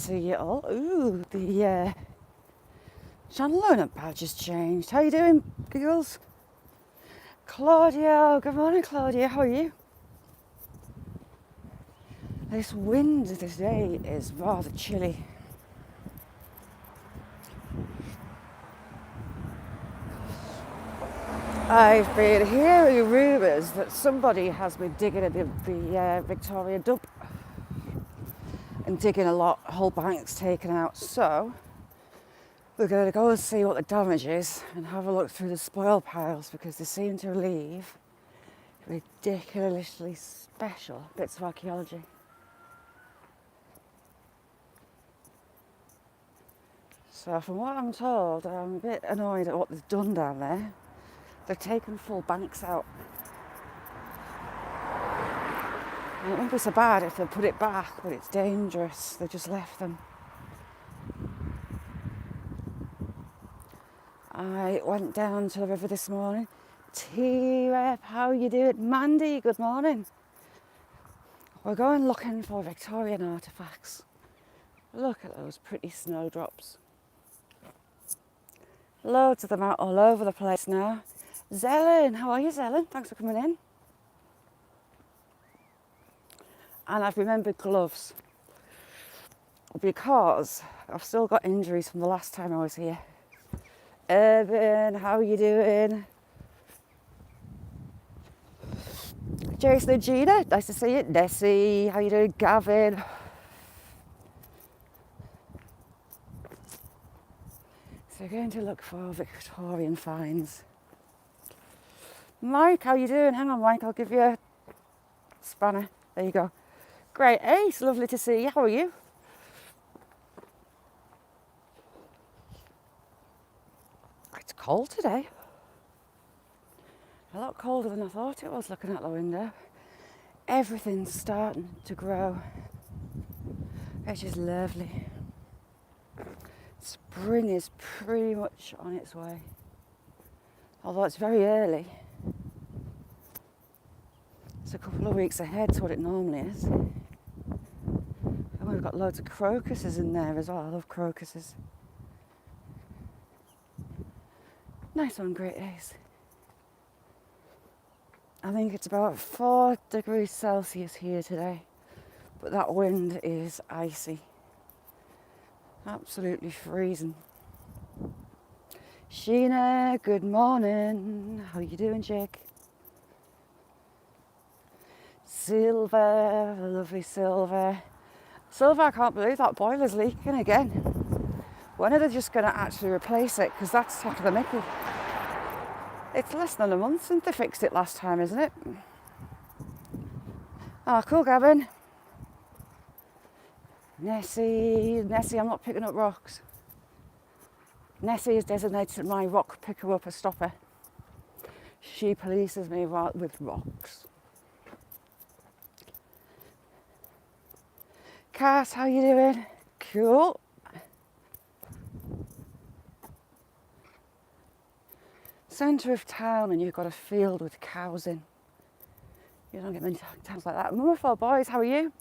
see you all. Ooh, the channel owner badge has changed. How you doing, girls? Claudia, good morning, Claudia. How are you? This wind today is rather chilly. I've been hearing rumours that somebody has been digging at the Victoria dump and digging a lot, whole banks taken out. So we're going to go and see what the damage is and have a look through the spoil piles because they seem to leave ridiculously special bits of archaeology. So from what I'm told, I'm a bit annoyed at what they've done down there. They've taken full banks out. And it wouldn't be so bad if they put it back, but it's dangerous. They just left them. I went down to the river this morning. T-Rep, how you doing? Mandy, good morning. We're going looking for Victorian artefacts. Look at those pretty snowdrops. Loads of them out all over the place now. Zelen, how are you, Zelen? Thanks for coming in. And I've remembered gloves because I've still got injuries from the last time I was here. Urban, how are you doing? Jason and Gina, nice to see you. Nessie, how you doing? Gavin. So we're going to look for Victorian finds. Mike, how you doing? Hang on, Mike, I'll give you a spanner. There you go. Great, Ace, lovely to see you. How are you? It's cold today. A lot colder than I thought it was looking out the window. Everything's starting to grow. It's just lovely. Spring is pretty much on its way. Although it's very early. It's a couple of weeks ahead to what it normally is. And we've got loads of crocuses in there as well. I love crocuses. Nice one, Great Ace. I think it's about 4 degrees Celsius here today, but that wind is icy. Absolutely freezing. Sheena, good morning. How you doing, Jake? Silver, lovely Silver. Silver, I can't believe that boiler's leaking again. When are they just going to actually replace it? Because that's taking the mickey. It's less than a month since they fixed it last time, isn't it? Oh, cool, Gavin. Nessie, I'm not picking up rocks. Nessie is designated my rock picker-upper stopper. She polices me with rocks. Cass, how you doing? Cool. Centre of town and you've got a field with cows in. You don't get many towns like that. Mummerful boys, how are you?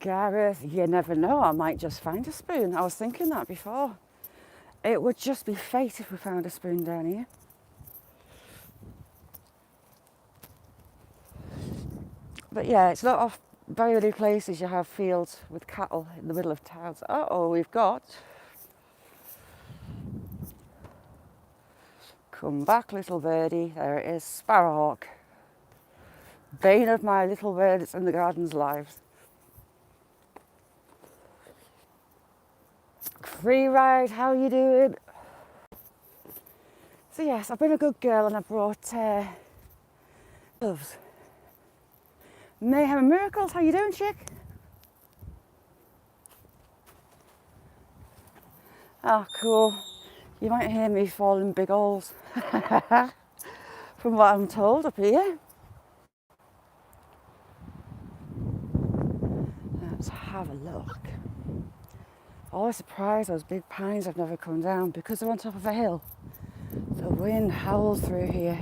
Gareth, you never know, I might just find a spoon. I was thinking that before. It would just be fate if we found a spoon down here. But yeah, it's not off very many places you have fields with cattle in the middle of towns. Uh-oh, we've got... Come back, little birdie. There it is, sparrowhawk. Bane of my little birds in the garden's lives. Free ride, how you doing? So yes, I've been a good girl and I brought gloves. Mayhem and Miracles, how you doing, chick? Oh, cool. You might hear me falling big holes from what I'm told up here. Let's have a look. Always surprised those big pines have never come down because they're on top of a hill. The wind howls through here.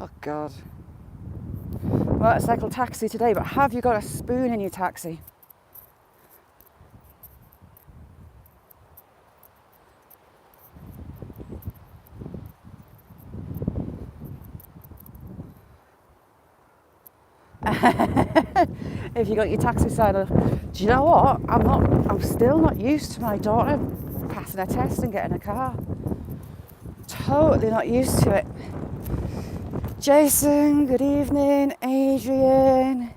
Oh God. Motorcycle taxi today, but have you got a spoon in your taxi? If you got your taxi sign on. Do you know what? I'm still not used to my daughter passing a test and getting a car. Totally not used to it. Jason, good evening. Adrian,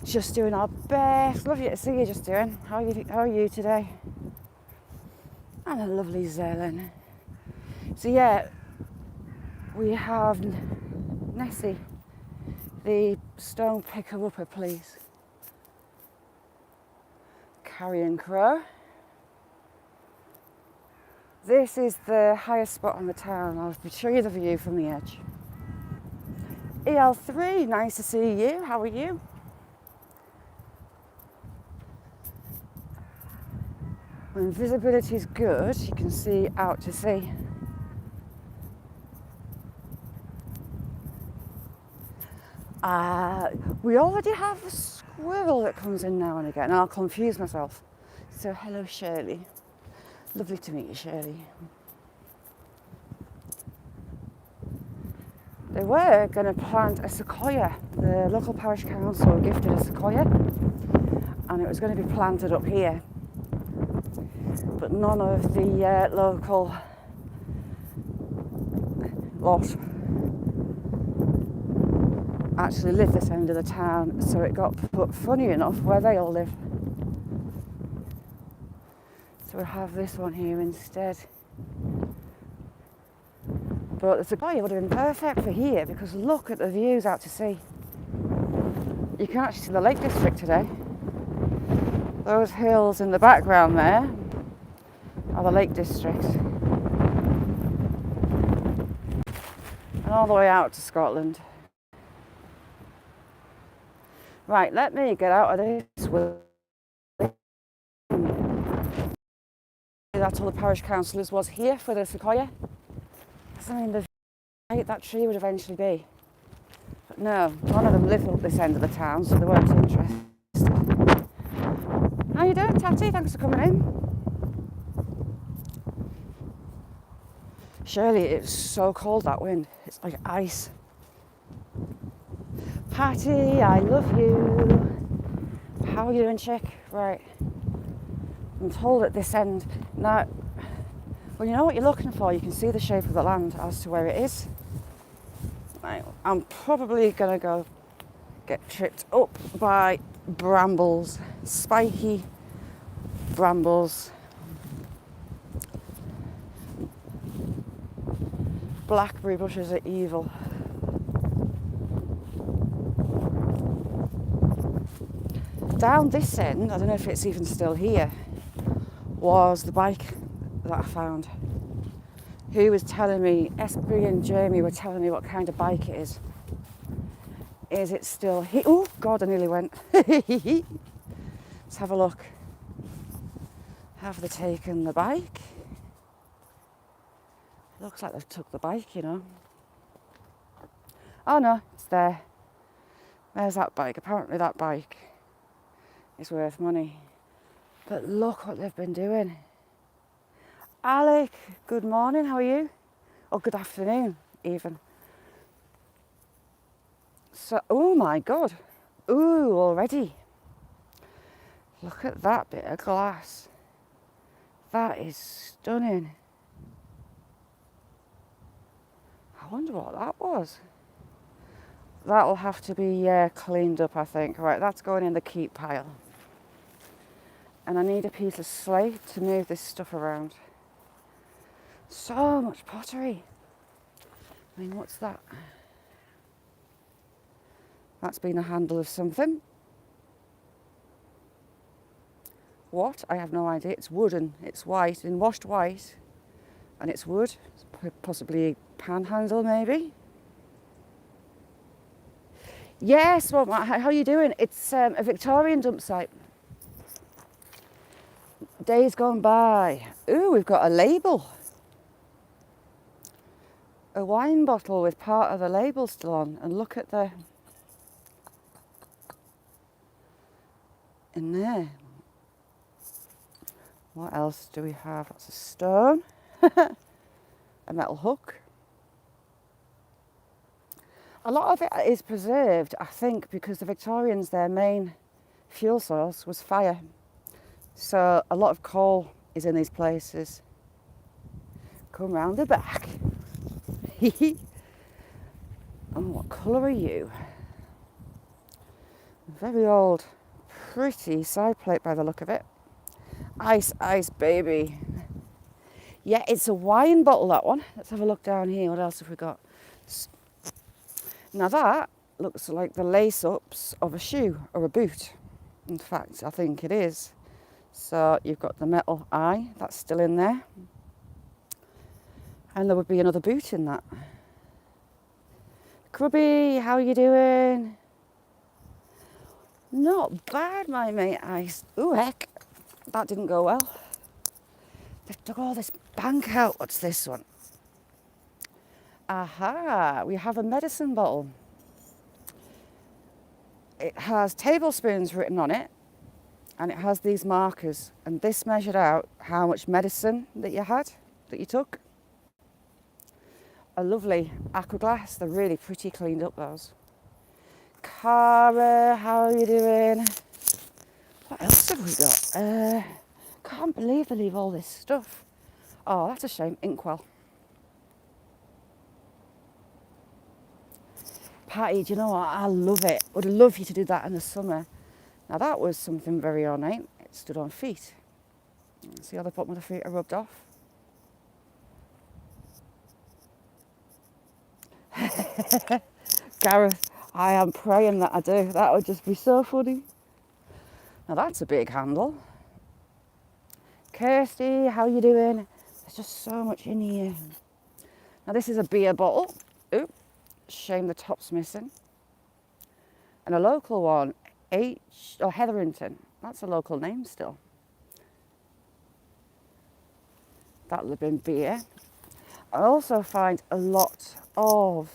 just doing our best. Lovely to see you, just doing. How are you today? And a lovely Zelen. So yeah, we have Nessie, the stone picker-upper, please. Carrion Crow. This is the highest spot on the town. I'll show you the view from the edge. EL3, nice to see you. How are you? When visibility is good, you can see out to sea. We already have a squirrel that comes in now and again. I'll confuse myself. So hello, Shirley. Lovely to meet you, Shirley. They were going to plant a sequoia. The local parish council gifted a sequoia, and it was going to be planted up here. But none of the local lot actually live this end of the town, so it got put, funny enough, where they all live. So we'll have this one here instead. But the sequoia would have been perfect for here, because look at the views out to sea. You can actually see the Lake District today. Those hills in the background there are the Lake District. And all the way out to Scotland. Right, let me get out of this. That's all the parish councillors was here for the sequoia. I mean, the height that tree would eventually be. But no, none of them live up this end of the town, so they weren't interested. How you doing, Tatty? Thanks for coming in. Shirley, it's so cold, that wind. It's like ice. Patty, I love you. How are you doing, chick? Right. I'm told at this end. Now, well, you know what you're looking for. You can see the shape of the land as to where it is. Right. I'm probably going to go get tripped up by brambles. Spiky brambles. Blackberry bushes are evil. Down this end, I don't know if it's even still here, was the bike that I found. Who was telling me, Espy and Jamie were telling me what kind of bike it is. Is it still here? Oh God, I nearly went. Let's have a look. Have they taken the bike? Looks like they've took the bike, you know. Oh no, it's there. There's that bike. Apparently that bike is worth money. But look what they've been doing. Alec, good morning, how are you? Or good afternoon, even. So, oh my God. Ooh, already. Look at that bit of glass. That is stunning. I wonder what that was. That'll have to be cleaned up, I think. Right, that's going in the keep pile. And I need a piece of slate to move this stuff around. So much pottery. I mean, what's that? That's been a handle of something. What? I have no idea. It's wooden. It's white, in washed white. And it's wood. It's possibly a pan handle, maybe. Yes, well, how are you doing? It's a Victorian dump site. Days gone by. Ooh, we've got a label. a wine bottle with part of the label still on, and look at the in there. What else do we have? That's a stone, a metal hook. A lot of it is preserved, I think, because the Victorians, their main fuel source was fire. So a lot of coal is in these places. Come round the back. Oh, what colour are you? Very old, pretty side plate by the look of it. Ice, ice, baby. Yeah, it's a wine bottle, that one. Let's have a look down here. What else have we got? Now that looks like the lace-ups of a shoe or a boot. In fact, I think it is. So you've got the metal eye, that's still in there. And there would be another boot in that. Grubby, how are you doing? Not bad, my mate. Ooh, heck, that didn't go well. They've dug all this bank out. What's this one? Aha, we have a medicine bottle. It has tablespoons written on it, and it has these markers, and this measured out how much medicine that you took. A lovely aqua glass. They're really pretty cleaned up, those. Cara, how are you doing? What else have we got? Can't believe they leave all this stuff. Oh, that's a shame. Inkwell. Patty, do you know what? I love it. Would love you to do that in the summer. Now that was something very ornate. It stood on feet. See how the bottom of the feet are rubbed off? Gareth, I am praying that I do. That would just be so funny. Now that's a big handle. Kirsty, how you doing? There's just so much in here. Now this is a beer bottle. Oop, shame the top's missing. And a local one, Hetherington. That's a local name still. That'll have been beer. I also find a lot of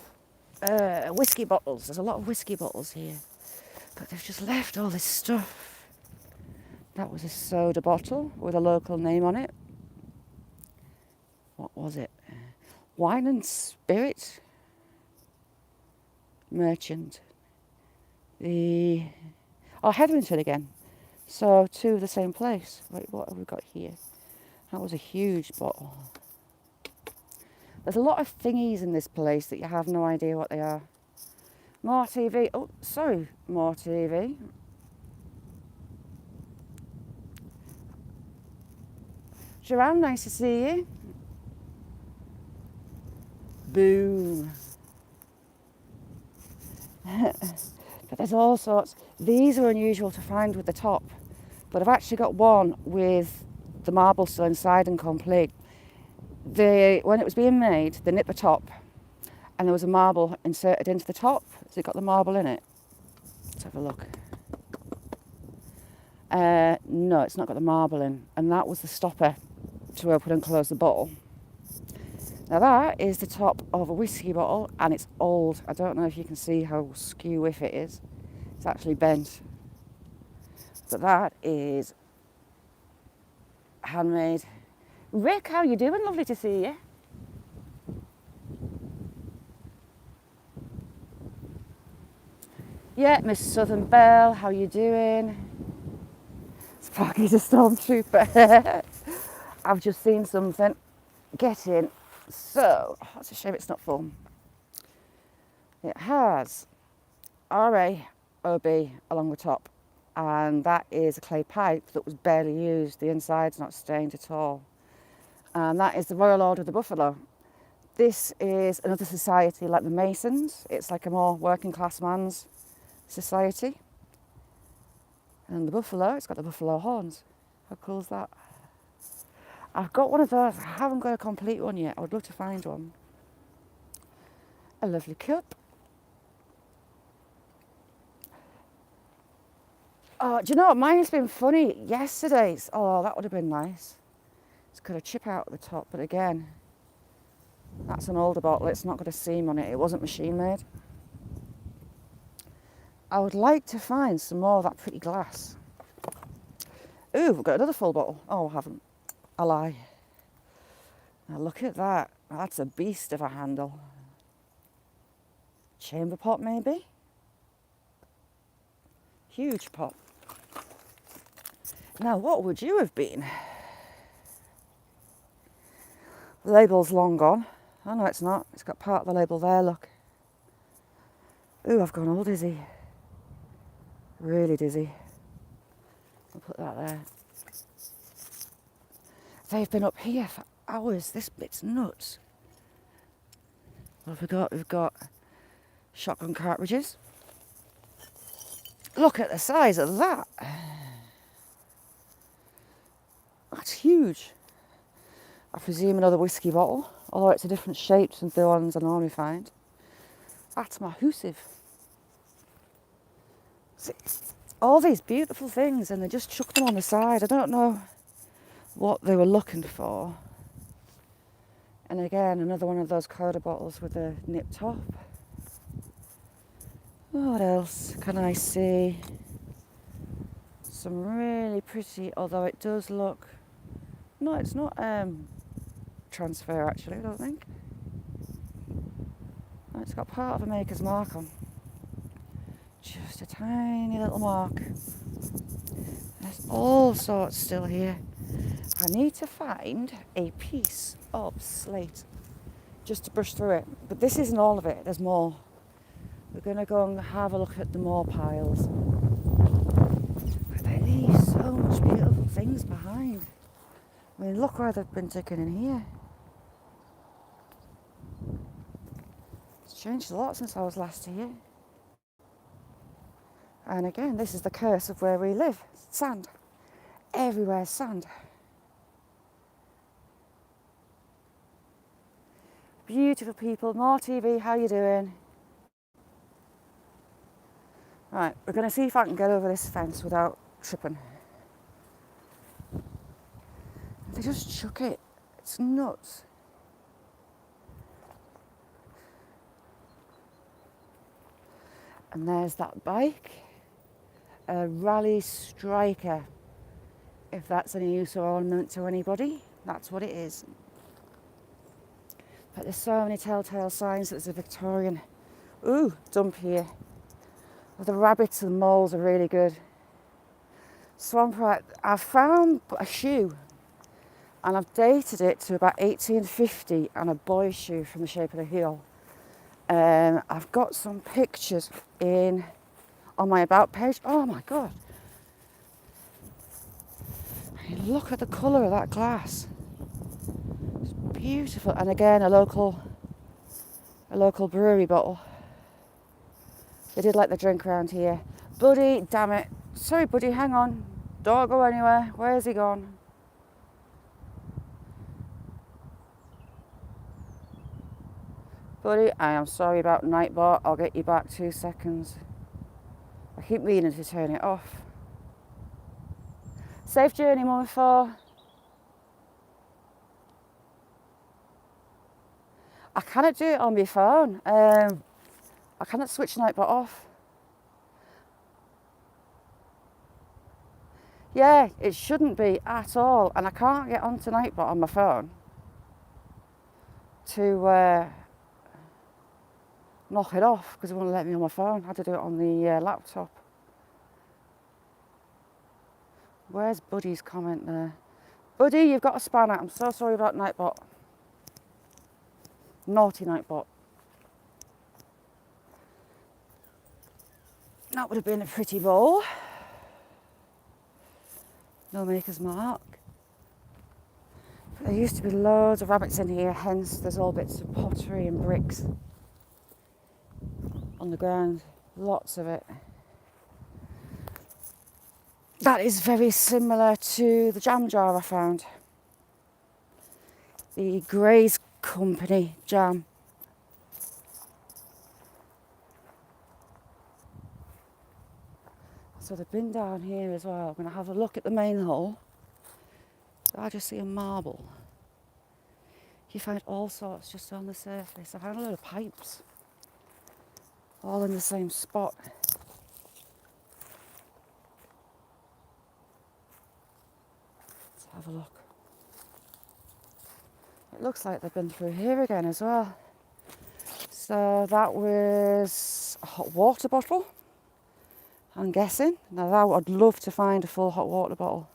whiskey bottles. There's a lot of whiskey bottles here. But they've just left all this stuff. That was a soda bottle with a local name on it. What was it? Wine and Spirit Merchant. Hetherington again. So two of the same place. Wait, what have we got here? That was a huge bottle. There's a lot of thingies in this place that you have no idea what they are. More TV. Oh, sorry, more TV. Joanne, nice to see you. Boom. But there's all sorts. These are unusual to find with the top, but I've actually got one with the marble still inside and complete. When it was being made, they nipped the top, and there was a marble inserted into the top, so it got the marble in it. Let's have a look. No, it's not got the marble in, and that was the stopper to open and close the bottle. Now that is the top of a whiskey bottle, and it's old. I don't know if you can see how skew-whiff it is. It's actually bent. But that is handmade. Rick, how you doing? Lovely to see you. Yeah, Miss Southern Belle, how you doing? Sparky's a stormtrooper. I've just seen something. Get in. So, that's a shame it's not full. It has RAOB along the top, and that is a clay pipe that was barely used. The inside's not stained at all. And that is the Royal Order of the Buffalo. This is another society like the Masons. It's like a more working class man's society. And the buffalo, it's got the buffalo horns. How cool is that? I've got one of those. I haven't got a complete one yet. I would love to find one. A lovely cup. Oh, do you know what? Mine has been funny. Yesterday's. Oh, that would have been nice. It's got a chip out at the top, but again, That's an older bottle, it's not got a seam on it, it wasn't machine made. I would like to find some more of that pretty glass. Ooh, we've got another full bottle. Oh, I haven't. I lie. Now look at that. That's a beast of a handle. Chamber pot, maybe? Huge pot. Now, what would you have been? The label's long gone. Oh, no, it's not. It's got part of the label there, look. Ooh, I've gone all dizzy. Really dizzy. I'll put that there. They've been up here for hours. This bit's nuts. What have we got? We've got shotgun cartridges. Look at the size of that. That's huge. I presume another whiskey bottle, although it's a different shape than the ones I normally find. That's massive. See, all these beautiful things, and they just chuck them on the side. I don't know what they were looking for. And again, another one of those Coda bottles with a nip top. What else can I see? Some really pretty, although it does look... No, it's not transfer actually, I don't think. No, it's got part of a maker's mark on. Just a tiny little mark. There's all sorts still here. I need to find a piece of slate just to brush through it. But this isn't all of it, there's more. We're going to go and have a look at the more piles. But they leave so much beautiful things behind. I mean, look where they've been digging in here. It's changed a lot since I was last here. And again, this is the curse of where we live. Sand. Everywhere sand. Beautiful people. More TV, how you doing? Right, we're going to see if I can get over this fence without tripping. They just chuck it. It's nuts. And there's that bike. A Rally Striker. If that's any use or ornament to anybody, that's what it is. But there's so many telltale signs that there's a Victorian dump here. The rabbits and moles are really good. Swamp rat. I've found a shoe and I've dated it to about 1850 and a boy's shoe from the shape of the heel. I've got some pictures on my about page. Oh my God. I mean, look at the colour of that glass. It's beautiful. And again, a local brewery bottle. They did like the drink around here. Buddy, damn it. Sorry, buddy, hang on. Don't go anywhere. Where's he gone? Buddy, I am sorry about Nightbot. I'll get you back 2 seconds. I keep meaning to turn it off. Safe journey, Mummy 4. I cannot do it on my phone. I cannot switch Nightbot off. Yeah, it shouldn't be at all. And I can't get onto Nightbot on my phone to knock it off because it won't let me on my phone. I had to do it on the laptop. Where's Buddy's comment there? Buddy, you've got a spanner. I'm so sorry about Nightbot. Naughty Nightbot. That would have been a pretty bowl. No maker's mark. But there used to be loads of rabbits in here, hence there's all bits of pottery and bricks on the ground. Lots of it. That is very similar to the jam jar I found. The Gray's Company jam. So they've been down here as well. I'm going to have a look at the main hole. I just see a marble. You find all sorts just on the surface. I found a load of pipes, all in the same spot. Let's have a look. It looks like they've been through here again as well. So that was a hot water bottle, I'm guessing. Now I'd love to find a full hot water bottle.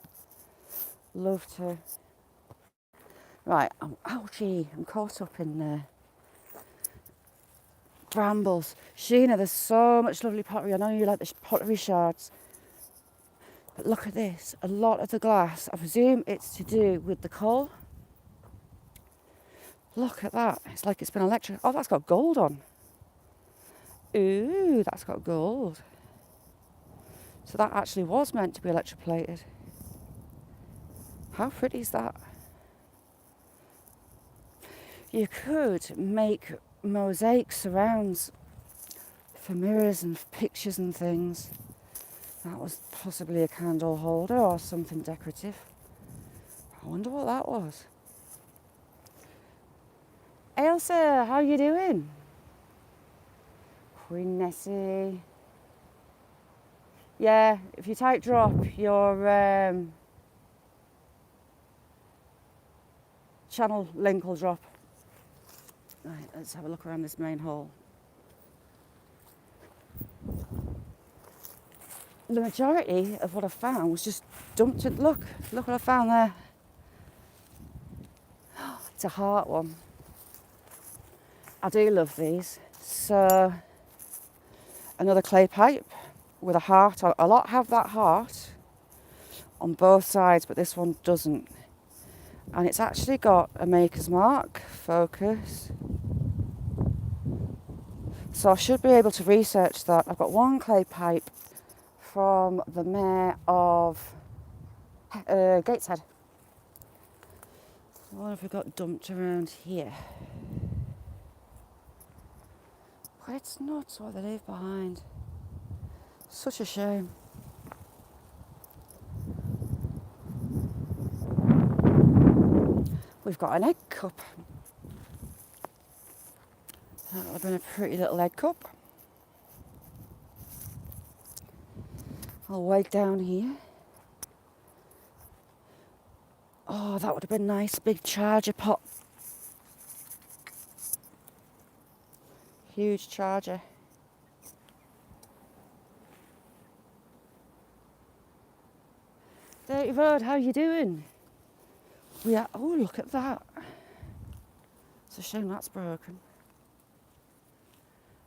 Love to. Right, ouchie, I'm caught up in brambles. Sheena, there's so much lovely pottery. I know you like the pottery shards. But look at this, a lot of the glass, I presume it's to do with the coal. Look at that, it's like it's been electric. Oh, that's got gold on. Ooh, that's got gold. So that actually was meant to be electroplated. How pretty is that? You could make mosaic surrounds for mirrors and pictures and things. That was possibly a candle holder or something decorative. I wonder what that was. Ailsa, how you doing? Queen Nessie. Yeah, if you type drop, your channel link will drop. Right, let's have a look around this main hall. The majority of what I found was just dumped in. Look what I found there. It's a heart one. I do love these. So, another clay pipe with a heart on. A lot have that heart on both sides, but this one doesn't. And it's actually got a maker's mark, focus. So I should be able to research that. I've got one clay pipe from the mayor of Gateshead. What have we got dumped around here? But it's nuts what they leave behind. Such a shame. We've got an egg cup. That would have been a pretty little egg cup. I'll wait down here. Oh, that would have been nice, big charger pot. Huge charger. Dirty Road, how you doing? Oh, look at that. It's a shame that's broken.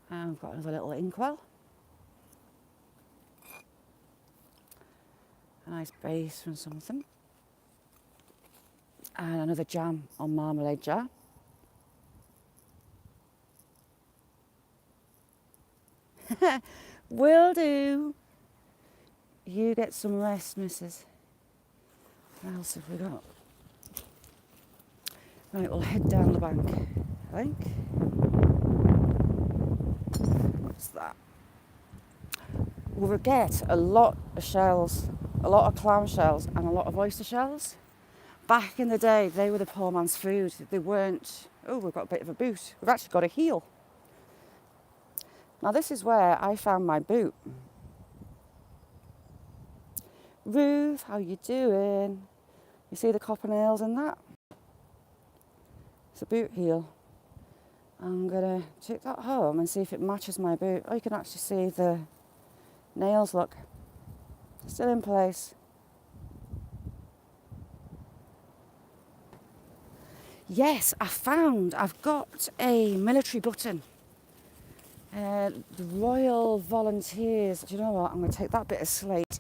And we've got another little inkwell. A nice base from something. And another jam on marmalade jar. Will do. You get some rest, missus. What else have we got? Right, we'll head down the bank, I think. What's that? We'll get a lot of shells, a lot of clam shells and a lot of oyster shells. Back in the day, they were the poor man's food. They weren't, oh, we've got a bit of a boot. We've actually got a heel. Now this is where I found my boot. Ruth, how you doing? You see the copper nails in that? It's a boot heel. I'm gonna take that home and see if it matches my boot. Oh, you can actually see the nails, look. They're still in place. Yes, I've got a military button. The Royal Volunteers. Do you know what? I'm going to take that bit of slate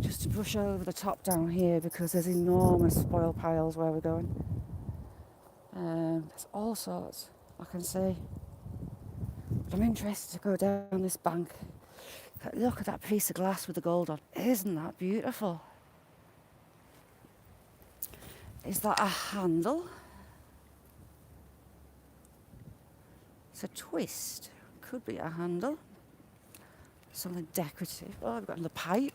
just to brush over the top down here because there's enormous spoil piles where we're going. There's all sorts I can see. But I'm interested to go down this bank. Look at that piece of glass with the gold on. Isn't that beautiful? Is that a handle? It's a twist. Could be a handle. Something decorative. Oh, I've got another pipe.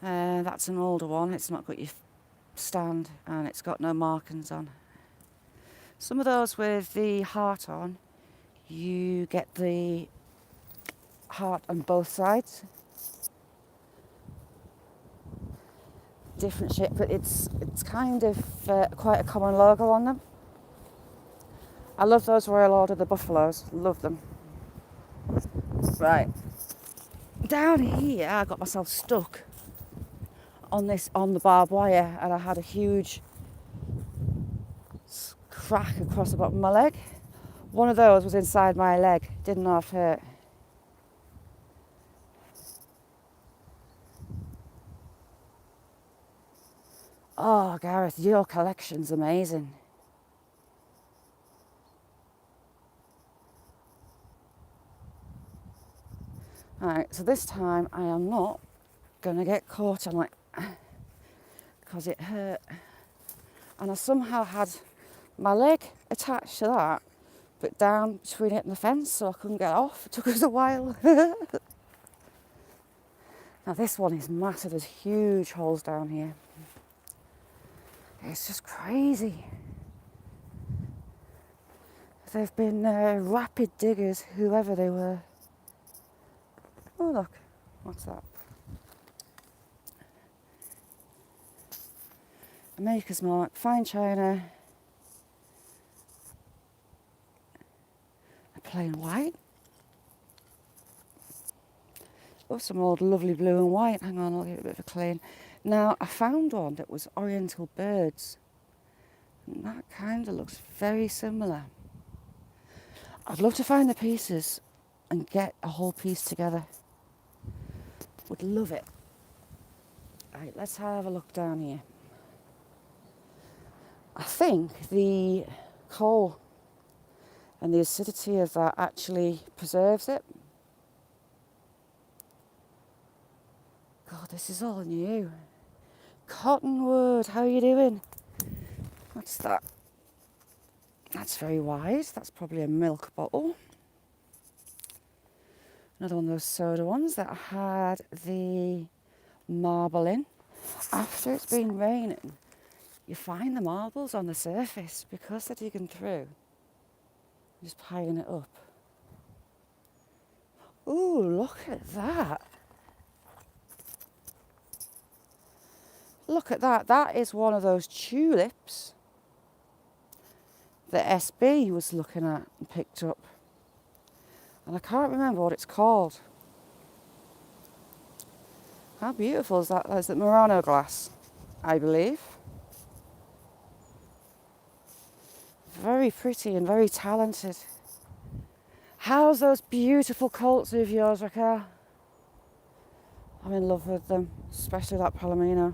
That's an older one. It's not got your stand and it's got no markings on. Some of those with the heart on, you get the heart on both sides. Different shape, but it's kind of quite a common logo on them. I love those Royal Order, the buffaloes, love them. Right, down here I got myself stuck on the barbed wire, and I had a huge crack across the bottom of my leg. One of those was inside my leg, didn't half hurt. Oh, Gareth, your collection's amazing. Alright, so this time I am not going to get caught on because it hurt. And I somehow had my leg attached to that, but down between it and the fence, so I couldn't get off. It took us a while. Now this one is massive, there's huge holes down here. It's just crazy. They've been rapid diggers, whoever they were. Oh look, what's that? A maker's mark, fine china, a plain white. Oh, some old lovely blue and white. Hang on, I'll give it a bit of a clean. Now, I found one that was oriental birds. And that kind of looks very similar. I'd love to find the pieces and get a whole piece together. Would love it. Right, let's have a look down here. I think the coal and the acidity of that actually preserves it. God, this is all new. Cottonwood, how are you doing? What's that? That's very wide. That's probably a milk bottle. Another one of those soda ones that had the marble in. After it's been raining, you find the marbles on the surface because they're digging through. Just piling it up. Ooh, look at that. Look at that. That is one of those tulips that SB was looking at and picked up. And I can't remember what it's called. How beautiful is that? Is it Murano glass, I believe. Very pretty and very talented. How's those beautiful colts of yours, Raquel? I'm in love with them, especially that Palomino.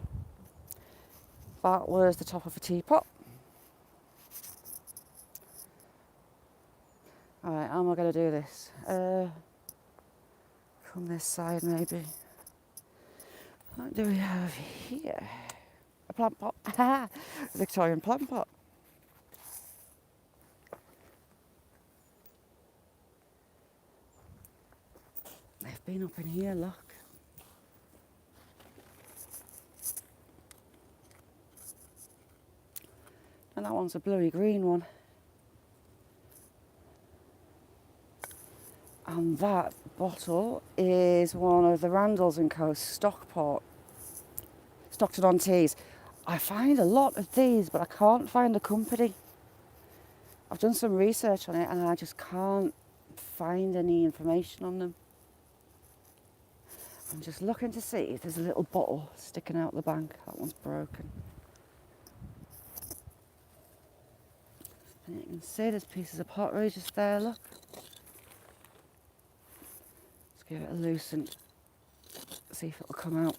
That was the top of a teapot. Alright, how am I going to do this? Come this side maybe. What do we have here? A plant pot. A Victorian plant pot. They've been up in here, look. And that one's a bluey green one. And that bottle is one of the Randalls & Co. Stockton on Tees. I find a lot of these, but I can't find the company. I've done some research on it and I just can't find any information on them. I'm just looking to see if there's a little bottle sticking out the bank. That one's broken. And you can see there's pieces of pottery just there, look. Let's give it a loosen, see if it'll come out.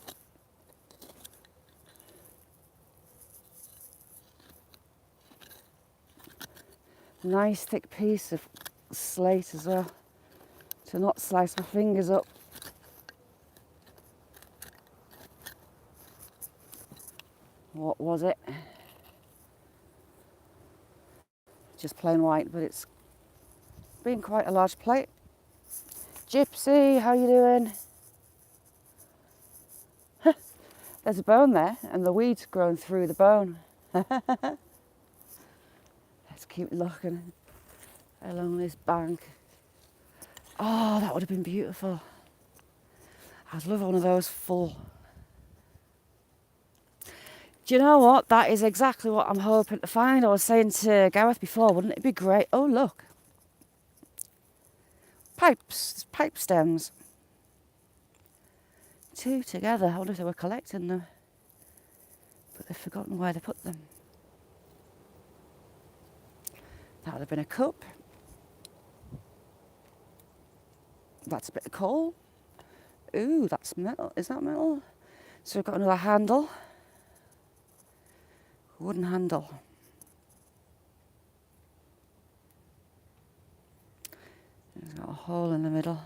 Nice thick piece of slate as well, to not slice my fingers up. What was it? Just plain white, but it's been quite a large plate. Gypsy, how you doing? There's a bone there, and the weed's grown through the bone. Let's keep looking along this bank. Oh, that would have been beautiful. I'd love one of those full. Do you know what? That is exactly what I'm hoping to find. I was saying to Gareth before, wouldn't it be great? Oh, look. Pipes, pipe stems. 2 together. I wonder if they were collecting them. But they've forgotten where they put them. That would have been a cup. That's a bit of coal. Ooh, that's metal. Is that metal? So we've got another handle. Wooden handle. It's got a hole in the middle.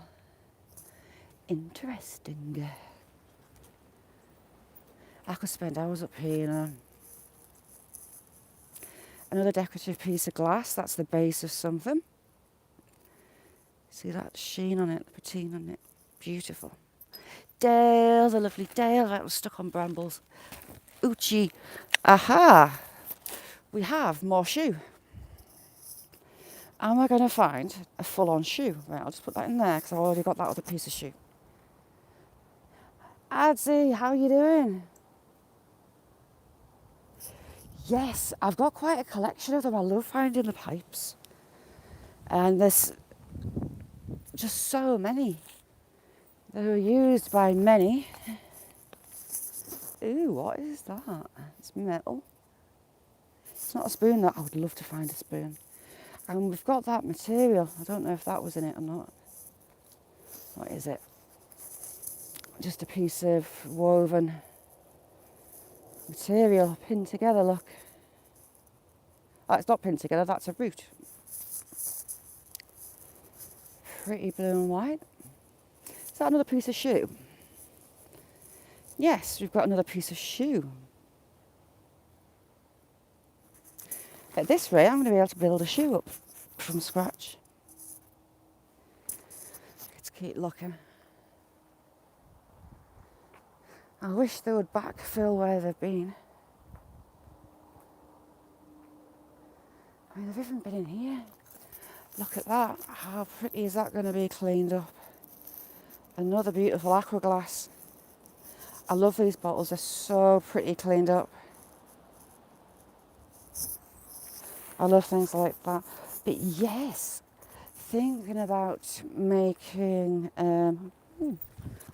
Interesting. I could spend hours up here, you know. Another decorative piece of glass. That's the base of something. See that sheen on it, the patina on it. Beautiful. Dale, the lovely Dale. That was stuck on brambles. Oochie. Aha! We have more shoe. Am I going to find a full-on shoe? Right, I'll just put that in there because I've already got that other piece of shoe. Adzi, how are you doing? Yes, I've got quite a collection of them. I love finding the pipes. And there's just so many. They were used by many. Ooh, what is that? It's metal. It's not a spoon, though. I would love to find a spoon. And we've got that material. I don't know if that was in it or not. What is it? Just a piece of woven material pinned together, look. Oh, it's not pinned together, that's a root. Pretty blue and white. Is that another piece of shoe? Yes, we've got another piece of shoe. At this rate, I'm going to be able to build a shoe up from scratch. Let's keep looking. I wish they would backfill where they've been. I mean, they've even been in here. Look at that. How pretty is that going to be cleaned up? Another beautiful aqua glass. I love these bottles. They're so pretty cleaned up. I love things like that. But yes, thinking about making,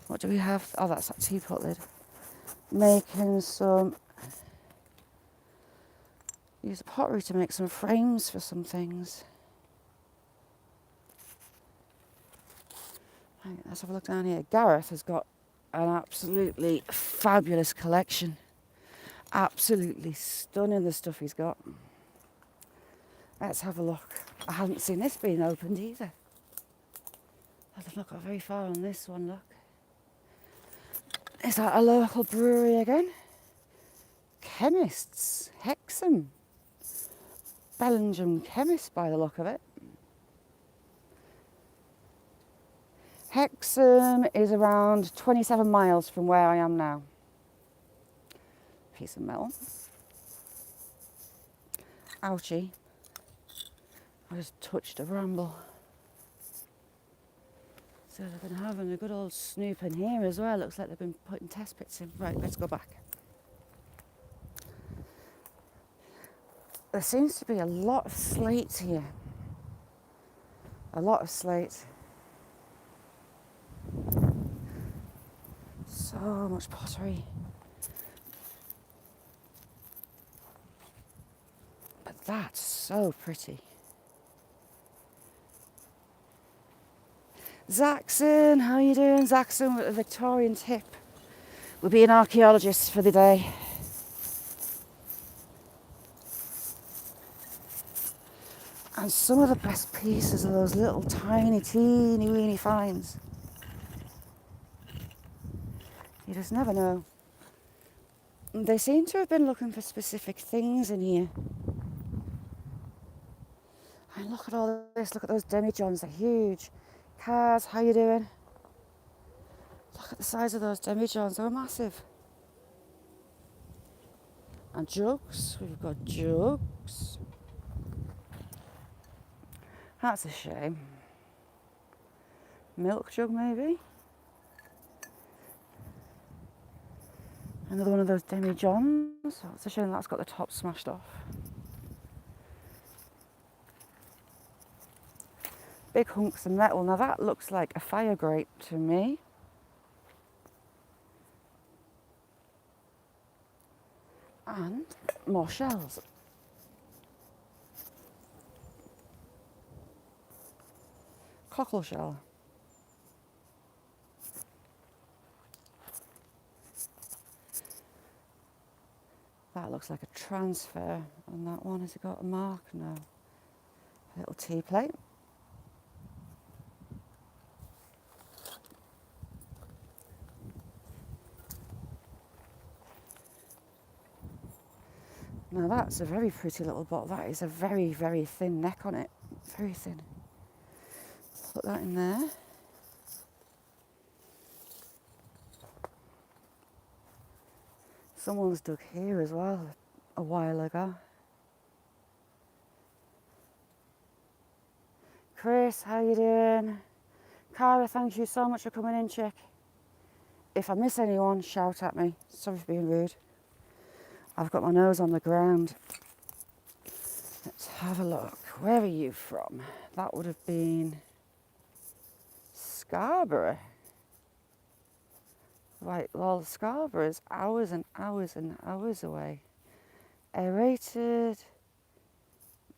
what do we have? Oh, that's that teapot lid. Making some, use pottery to make some frames for some things. Right, let's have a look down here. Gareth has got an absolutely fabulous collection. Absolutely stunning, the stuff he's got. Let's have a look. I haven't seen this being opened either. I've not got very far on this one, look. Is that a local brewery again? Chemists, Hexham. Bellingham Chemist by the look of it. Hexham is around 27 miles from where I am now. Piece of metal. Ouchie. I just touched a bramble. So they've been having a good old snoop in here as well. Looks like they've been putting test pits in. Right, let's go back. There seems to be a lot of slate here. A lot of slate. So much pottery. But that's so pretty. Zaxon, how are you doing? Zaxon with a Victorian tip. We'll be an archaeologist for the day. And some of the best pieces are those little tiny, teeny weeny finds. You just never know. They seem to have been looking for specific things in here. And look at all this, look at those demijohns, they're huge. Cars, how you doing? Look at the size of those demijohns, they were massive. And jugs, we've got jugs. That's a shame. Milk jug maybe? Another one of those demi-johns. Oh, it's a shame that's got the top smashed off. Big hunks of metal. Now that looks like a fire grate to me. And more shells. Cockle shell. That looks like a transfer. And that one, has it got a mark? No. A little tea plate. Now that's a very pretty little bottle. That is a very, very thin neck on it. Very thin. Put that in there. Someone's dug here as well a while ago. Chris, how you doing? Cara, thank you so much for coming in, chick. If I miss anyone, shout at me. Sorry for being rude. I've got my nose on the ground. Let's have a look. Where are you from? That would have been Scarborough. Right, well, Scarborough is hours and hours and hours away. Aerated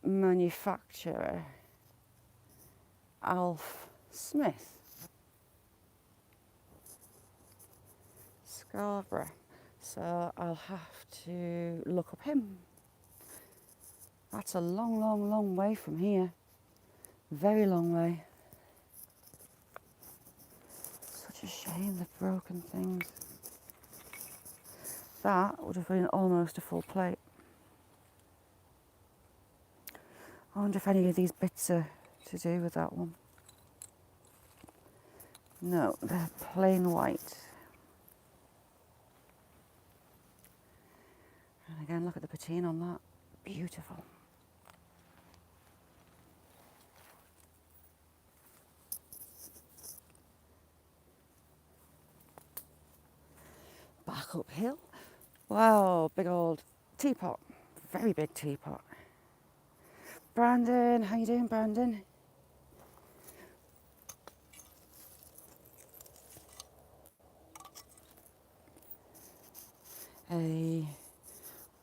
manufacturer, Alf Smith. Scarborough. So I'll have to look up him. That's a long, long, long way from here. Very long way. Such a shame, the broken things. That would have been almost a full plate. I wonder if any of these bits are to do with that one. No, they're plain white. And again, look at the patina on that. Beautiful. Back uphill. Wow, big old teapot. Very big teapot. Brandon, how you doing, Brandon? A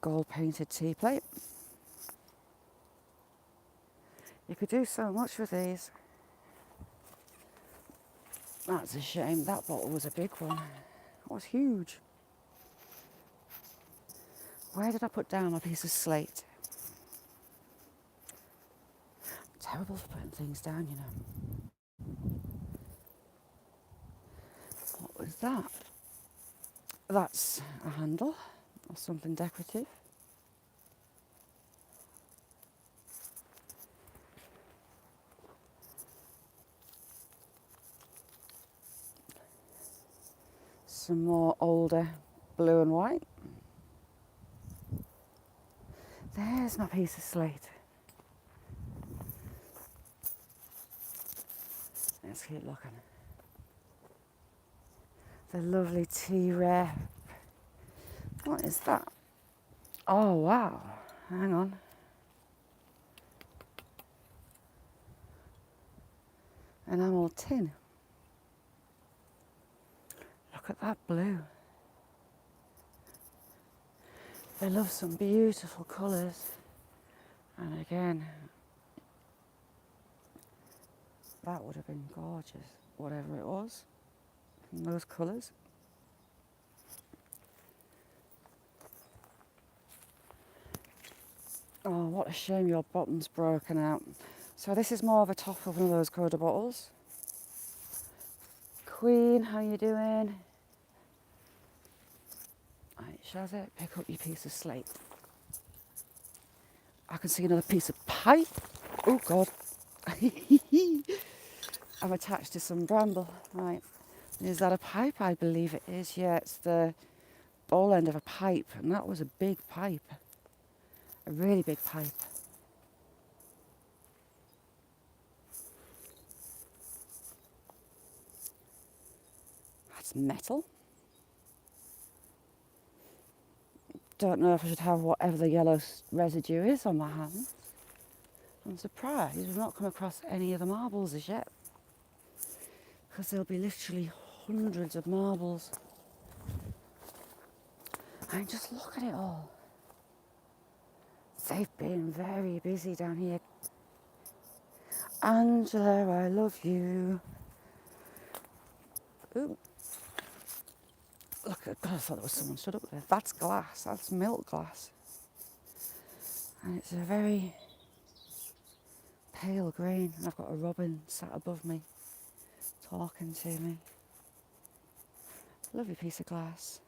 gold painted tea plate. You could do so much with these. That's a shame. That bottle was a big one. It was huge. Where did I put down my piece of slate? Terrible for putting things down, you know. What was that? That's a handle or something decorative. Some more older blue and white. There's my piece of slate. Let's keep looking. The lovely tea rep. What is that? Oh wow, hang on. Enamel tin. Look at that blue. They love some beautiful colours. And again, that would have been gorgeous, whatever it was, in those colours. Oh, what a shame your bottom's broken out. So this is more of a top of one of those Coda bottles. Queen, how you doing? Right, Shazza, pick up your piece of slate. I can see another piece of pipe. Oh God. I'm attached to some bramble. Right. Is that a pipe? I believe it is. Yeah, it's the ball end of a pipe, and that was a big pipe, a really big pipe. That's metal. Don't know if I should have whatever the yellow residue is on my hands. I'm surprised we've not come across any of the marbles as yet, because there'll be literally hundreds of marbles. And just look at it all. They've been very busy down here. Angela, I love you. Ooh. Look, God, I thought there was someone stood up there. That's glass, that's milk glass. And it's a very pale green. And I've got a robin sat above me, talking to me. Lovely piece of glass.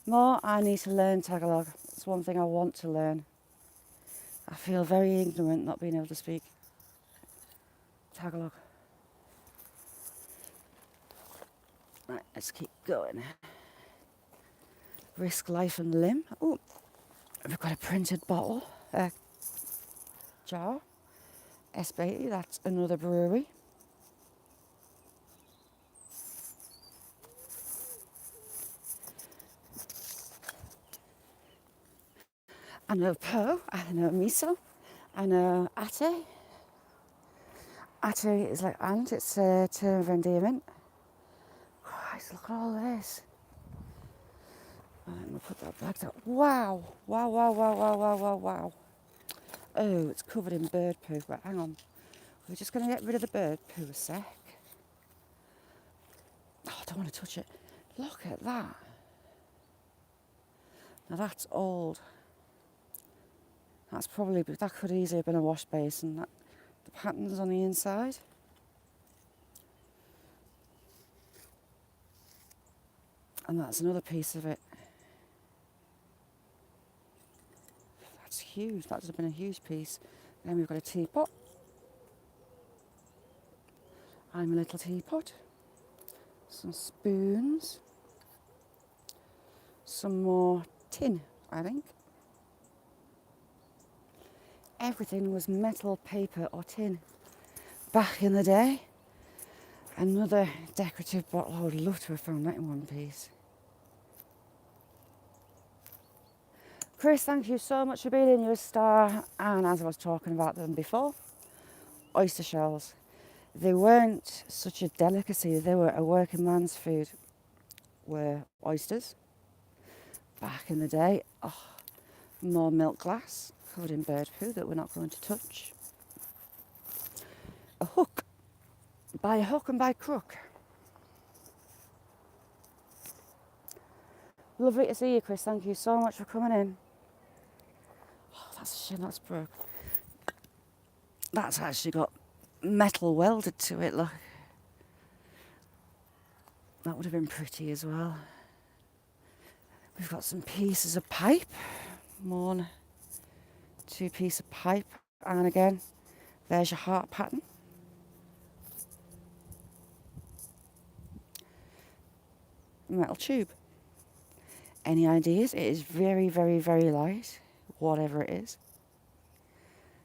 More, I need to learn Tagalog. It's one thing I want to learn. I feel very ignorant not being able to speak Tagalog. Right, let's keep going. Risk life and limb. Oh, we've got a printed bottle, jar. S80, that's another brewery. I know po, I know miso, I know ate. Ate is like aunt, it's a term of endearment. Christ, look at all this. Right, I'm going to put that back down. Wow, wow, wow, wow, wow, wow, wow, wow. Oh, it's covered in bird poo, but hang on. We're just going to get rid of the bird poo a sec. Oh, I don't want to touch it. Look at that. Now that's old. That could easily have been a wash basin. The patterns on the inside. And that's another piece of it. That's huge. That would have been a huge piece. Then we've got a teapot. I'm a little teapot. Some spoons. Some more tin, I think. Everything was metal, paper or tin back in the day. Another decorative bottle. I would love to have found that in one piece. Chris, thank you so much for being in. You're a star. And as I was talking about them before, oyster shells. They weren't such a delicacy. They were a working man's food, were oysters. Back in the day. Oh, more milk glass covered in bird poo that we're not going to touch. A hook. By hook and by crook. Lovely to see you, Chris. Thank you so much for coming in. Oh, that's a shame that's broke. That's actually got metal welded to it, look. That would have been pretty as well. We've got some pieces of pipe. More 2 pieces of pipe. And again, there's your heart pattern. Metal tube. Any ideas? It is very, very, very light, whatever it is.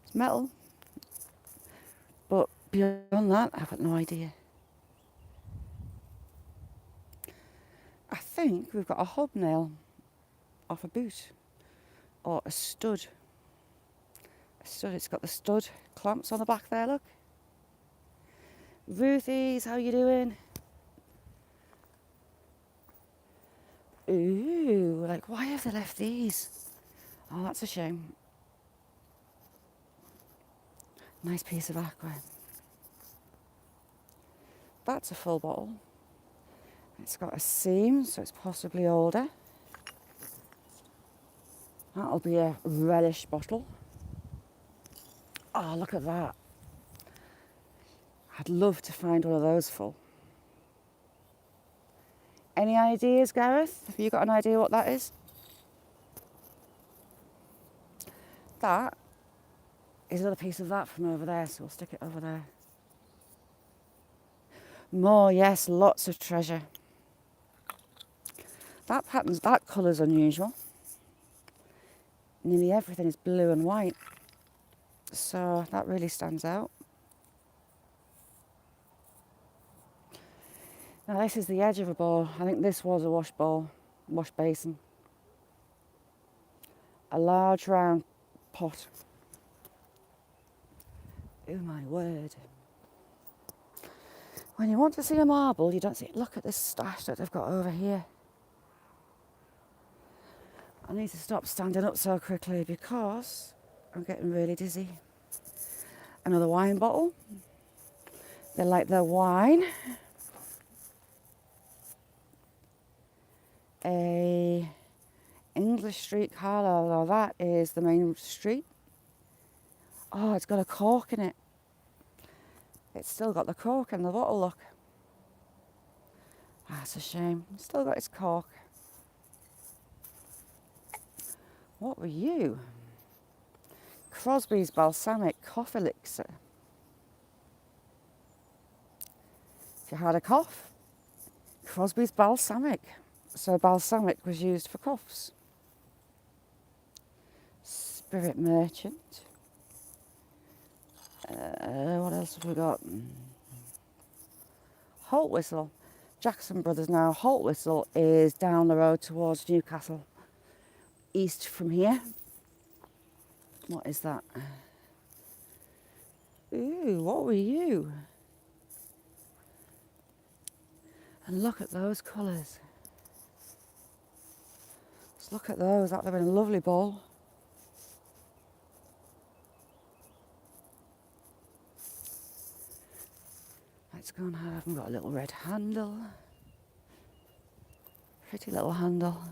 It's metal. But beyond that, I've got no idea. I think we've got a hobnail off a boot. Or a stud. A stud, it's got the stud clamps on the back there, look. Ruthie's, how you doing? Ooh, like why have they left these? Oh, that's a shame. Nice piece of aqua. That's a full bottle. It's got a seam, so it's possibly older. That'll be a relish bottle. Oh, look at that. I'd love to find one of those full. Any ideas, Gareth? Have you got an idea what that is? That is another piece of that from over there, so we'll stick it over there. More, yes, lots of treasure. That colour's unusual. Nearly everything is blue and white. So that really stands out. Now this is the edge of a bowl. I think this was a wash basin. A large round pot. Oh my word. When you want to see a marble, you don't see it. Look at this stash that they've got over here. I need to stop standing up so quickly because I'm getting really dizzy. Another wine bottle. They like their wine. A English streetcar, although that is the main street. Oh, it's got a cork in it. It's still got the cork in the bottle, look. That's a shame. It's still got its cork. What were you? Crosby's balsamic cough elixir. If you had a cough, Crosby's balsamic. So balsamic was used for coughs. Spirit merchant. What else have we got? Holt Whistle. Jackson Brothers now. Holt Whistle is down the road towards Newcastle. East from here. What is that? Ooh, what were you? And look at those colours. Let's look at those. That would have been a lovely bowl. Let's go and have, I've got a little red handle. Pretty little handle.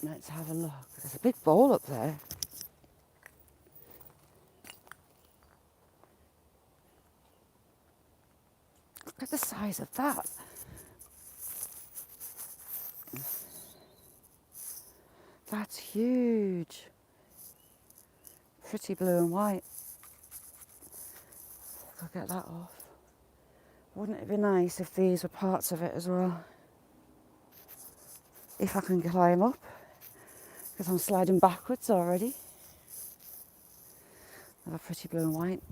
Let's have a look. There's a big bowl up there. Look at the size of that. That's huge. Pretty blue and white. I'll get that off. Wouldn't it be nice if these were parts of it as well? If I can climb up, because I'm sliding backwards already. They're pretty blue and white.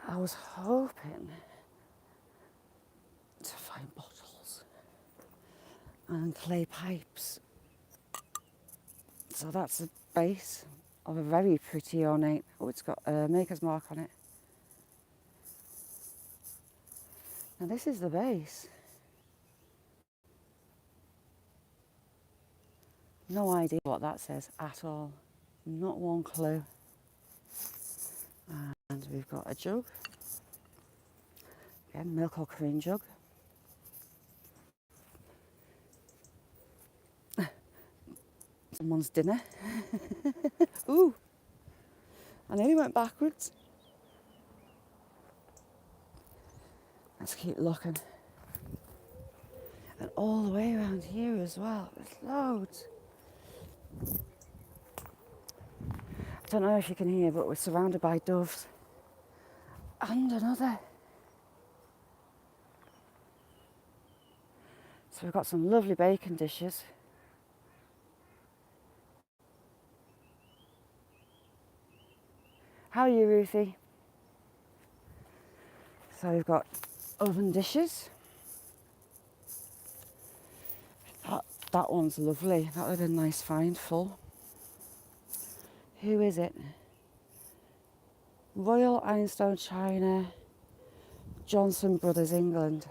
I was hoping to find bottles and clay pipes. So that's the base of a very pretty ornate. Oh, it's got a maker's mark on it. Now this is the base. No idea what that says at all. Not one clue. And we've got a jug. Again, milk or cream jug. Someone's dinner. Ooh, I nearly went backwards. Let's keep looking. And all the way around here as well, there's loads. I don't know if you can hear, but we're surrounded by doves. And another. So we've got some lovely bacon dishes. How are you, Ruthie? So we've got oven dishes. That one's lovely. That would have been a nice find, full. Who is it? Royal Ironstone China, Johnson Brothers, England.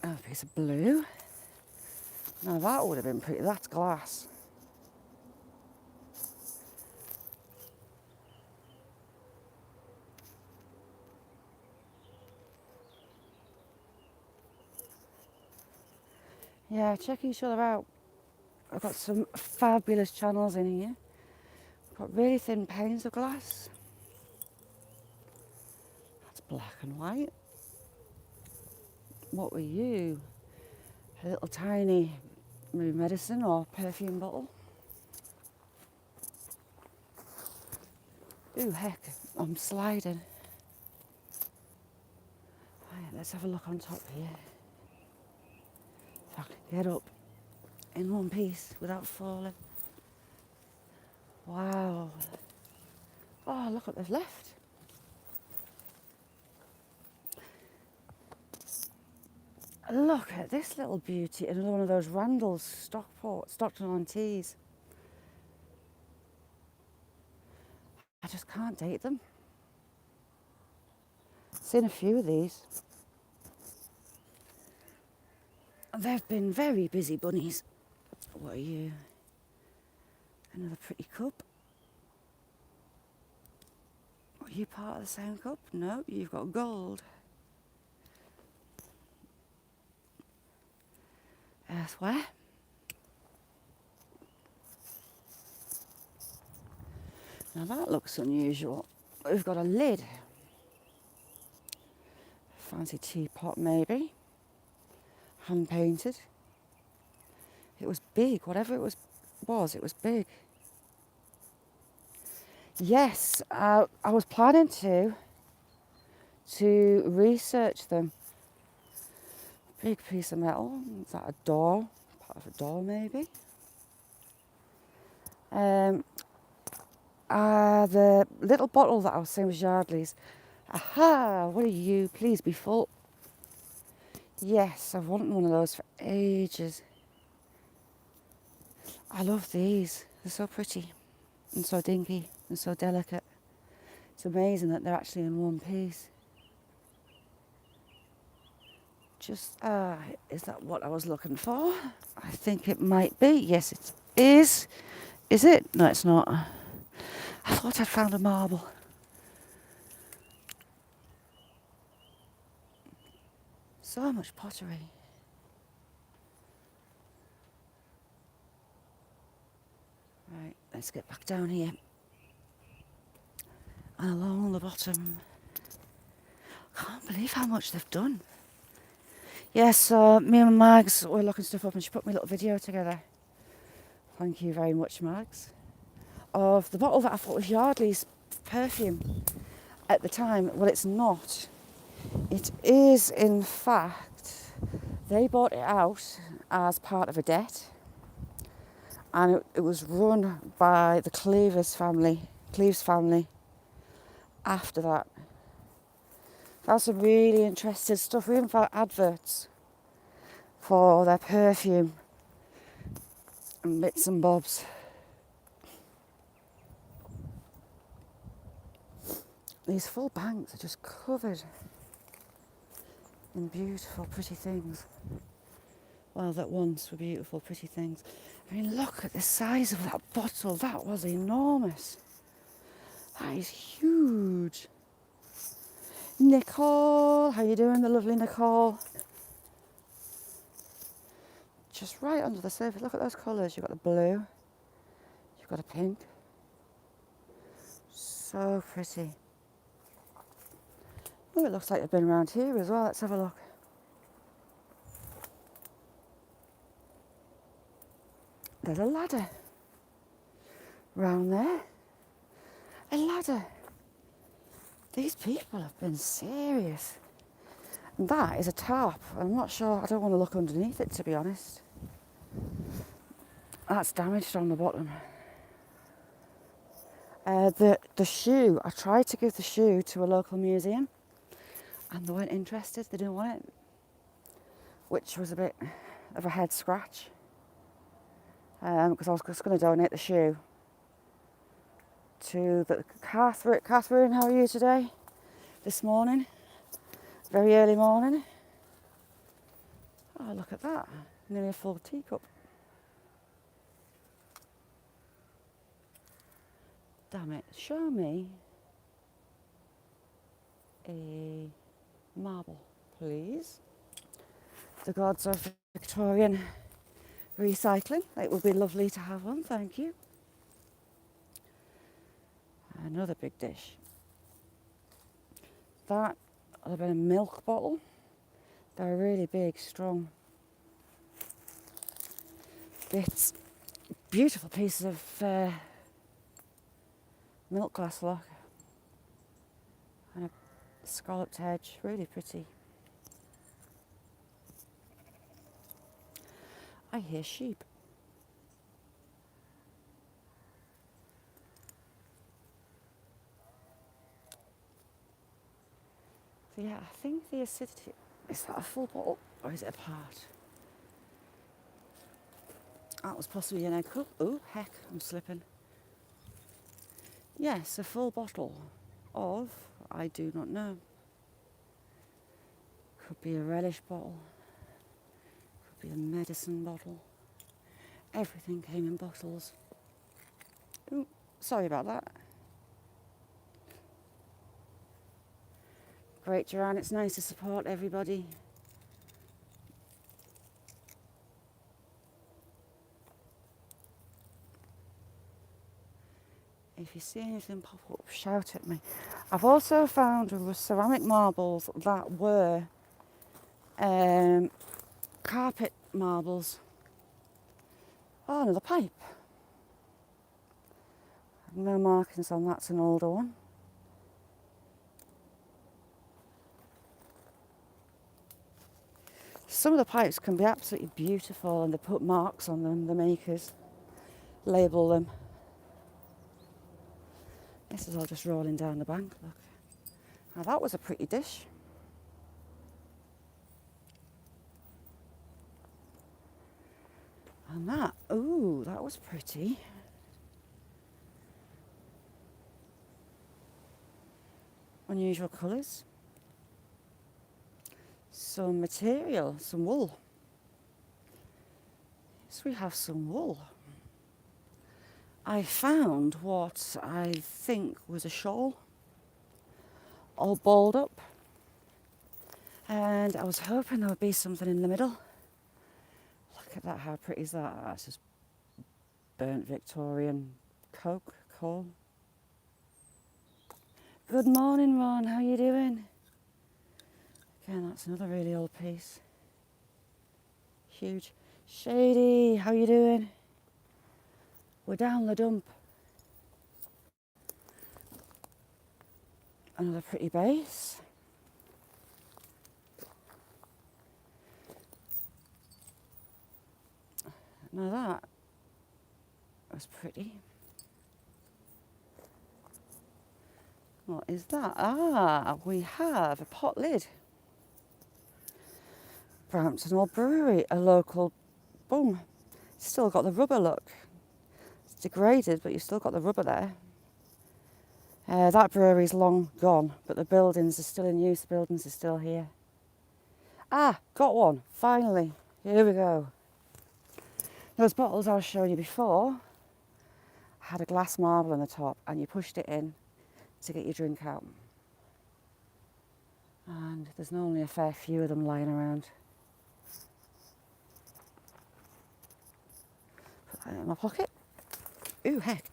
Oh, a piece of blue. Now that would have been pretty. That's glass. Yeah, check each other out. I've got some fabulous channels in here. I've got really thin panes of glass. That's black and white. What were you? A little tiny maybe medicine or perfume bottle. Ooh, heck, I'm sliding. Right, let's have a look on top here. If I can get up in one piece without falling. Wow. Oh, look what they've left. Look at this little beauty. Another one of those Randall's Stockton-on-Tees. I just can't date them. Seen a few of these. They've been very busy bunnies. What are you? Another pretty cup. Are you part of the same cup? No, you've got gold. Elsewhere. Now that looks unusual. We've got a lid. Fancy teapot maybe. Hand painted. It was big, whatever it was, it was big. Yes, I was planning to research them. Big piece of metal. Is that a door? Part of a door maybe. The little bottle that I was saying was Yardley's. Aha, what are you? Please be full. Yes, I've wanted one of those for ages. I love these. They're so pretty and so dinky and so delicate. It's amazing that they're actually in one piece. Just, is that what I was looking for? I think it might be. Yes, it is. Is it? No, it's not. I thought I'd found a marble. So much pottery. Right, let's get back down here. And along the bottom. Can't believe how much they've done. Yes, me and Mags were looking stuff up and she put my little video together. Thank you very much, Mags. Of the bottle that I thought was Yardley's perfume at the time. Well, it's not. It is, in fact, they bought it out as part of a debt. And it was run by the Cleves family after that. That's some really interesting stuff. We even found adverts for their perfume and bits and bobs. These full banks are just covered in beautiful, pretty things. Well, that once were beautiful, pretty things. I mean, look at the size of that bottle. That was enormous. That is huge. Nicole, how you doing, the lovely Nicole? Just right under the surface. Look at those colours. You've got the blue. You've got a pink. So pretty. Oh, it looks like they've been around here as well. Let's have a look. There's a ladder. Round there. A ladder. These people have been serious. And that is a tarp. I'm not sure. I don't want to look underneath it, to be honest. That's damaged on the bottom. The shoe. I tried to give the shoe to a local museum and they weren't interested. They didn't want it, which was a bit of a head scratch because I was just going to donate the shoe to the Catherine, how are you today? This morning, very early morning. Oh, look at that, nearly a full teacup. Damn it, show me a marble, please. The gods of Victorian recycling. It would be lovely to have one, thank you. Another big dish. That would have been a milk bottle. They're really big, strong bits. Beautiful pieces of milk glass, look. scalloped edge, really pretty. I hear sheep. So yeah, I think the acidity, is that a full bottle or is it a part? That was possibly an egg cup. Oh, heck, I'm slipping. Yes, a full bottle of, I do not know. Could be a relish bottle, could be a medicine bottle. Everything came in bottles. Ooh, sorry about that. Great, Joanne, it's nice to support everybody. If you see anything pop up, shout at me. I've also found ceramic marbles that were carpet marbles. Oh, another pipe. No markings on that's an older one. Some of the pipes can be absolutely beautiful and they put marks on them, the makers label them. This is all just rolling down the bank, look. Now that was a pretty dish. And that, ooh, that was pretty. Unusual colours. Some material, some wool. Yes, we have some wool. I found what I think was a shawl, all balled up. And I was hoping there would be something in the middle. Look at that, how pretty is that? That's just burnt Victorian coal. Good morning, Ron, how you doing? Again, that's another really old piece. Huge. Shady, how you doing? We're down the dump. Another pretty base. Now that was pretty. What is that? Ah, we have a pot lid. Brampton Old Brewery, a local, boom. Still got the rubber look. It's degraded, but you've still got the rubber there. That brewery's long gone, but the buildings are still in use, the buildings are still here. Ah, got one, finally. Here we go. Those bottles I was showing you before had a glass marble on the top and you pushed it in to get your drink out. And there's only a fair few of them lying around. Put that in my pocket. Ooh, heck.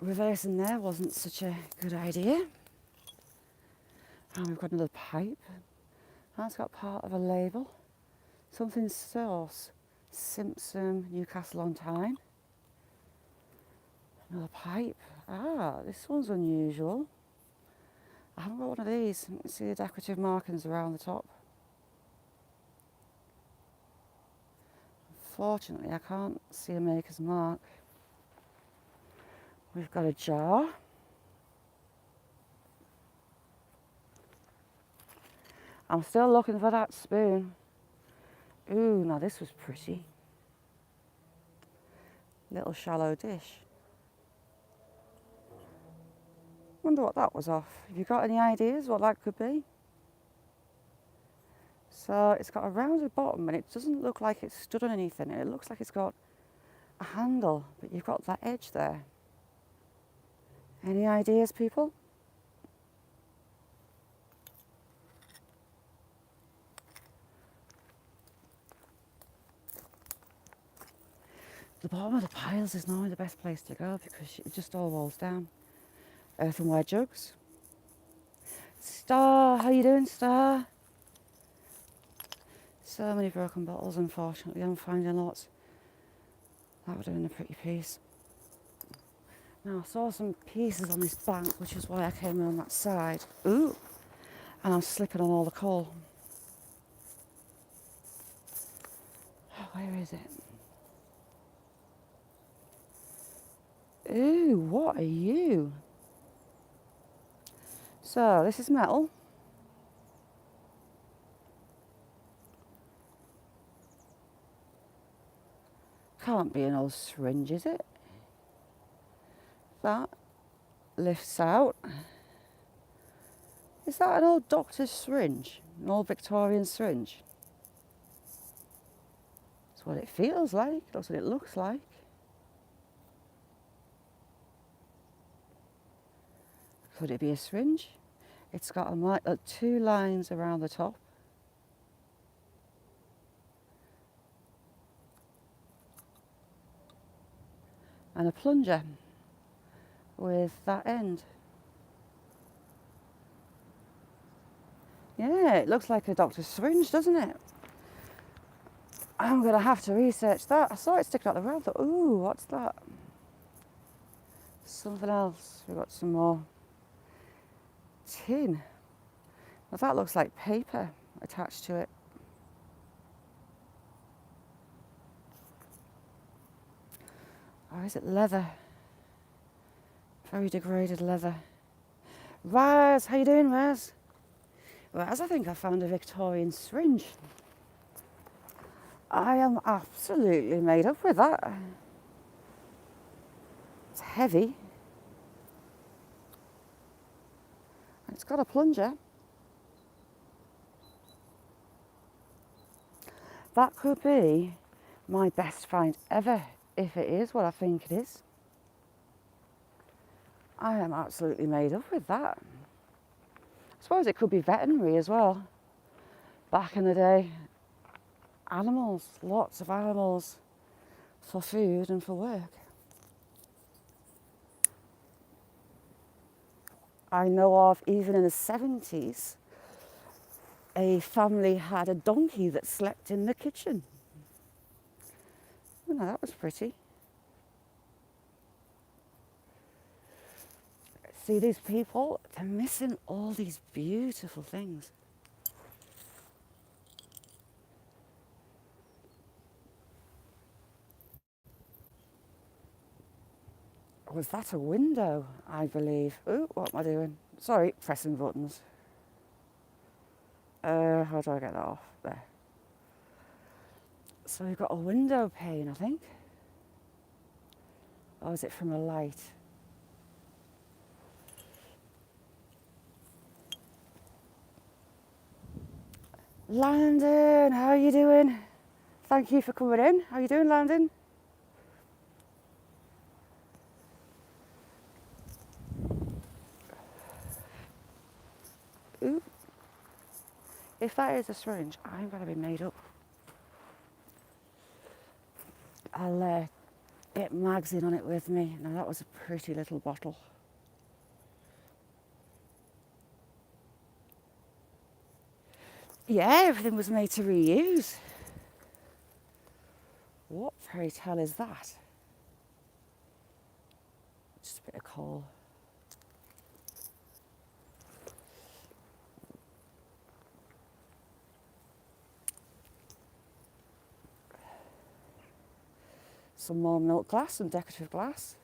Reversing there wasn't such a good idea. And we've got another pipe. That's got part of a label. Something sauce. Simpson, Newcastle on Tyne. Another pipe. Ah, this one's unusual. I haven't got one of these. You can see the decorative markings around the top. Unfortunately, I can't see a maker's mark. We've got a jar. I'm still looking for that spoon. Ooh, now this was pretty. Little shallow dish. Wonder what that was off. Have you got any ideas what that could be? So it's got a rounded bottom and it doesn't look like it's stood on anything. It looks like it's got a handle, but you've got that edge there. Any ideas, people? The bottom of the piles is normally the best place to go because it just all rolls down. Earthenware jugs. Star, how you doing, Star? So many broken bottles, unfortunately. I'm finding lots. That would have been a pretty piece. Now I saw some pieces on this bank, which is why I came around that side. Ooh, and I'm slipping on all the coal. Where is it? Ooh, what are you? So this is metal. Can't be an old syringe, is it? That lifts out. Is that an old doctor's syringe? An old Victorian syringe? That's what it feels like. That's what it looks like. Could it be a syringe? It's got two lines around the top. And a plunger with that end. Yeah, it looks like a doctor's syringe, doesn't it? I'm going to have to research that. I saw it sticking out the road. I thought, ooh, what's that? Something else. We've got some more tin. Well, that looks like paper attached to it. Or is it leather? Very degraded leather. Raz, how you doing, Raz? Raz, I think I found a Victorian syringe. I am absolutely made up with that. It's heavy. It's got a plunger. That could be my best find ever, if it is what I think it is. I am absolutely made up with that. I suppose it could be veterinary as well. Back in the day, animals, lots of animals for food and for work. I know of, even in the 70s, a family had a donkey that slept in the kitchen. Oh, no, that was pretty. See, these people, they're missing all these beautiful things. Was that a window, I believe? Ooh, what am I doing? Sorry, pressing buttons. How do I get that off? There. So we've got a window pane, I think. Or is it from a light? Landon, how are you doing? Thank you for coming in. How are you doing, Landon? Ooh. If that is a syringe, I'm going to be made up. I'll get Mags in on it with me. Now that was a pretty little bottle. Yeah, everything was made to reuse. What fairy tale is that? Just a bit of coal. Some more milk glass, some decorative glass.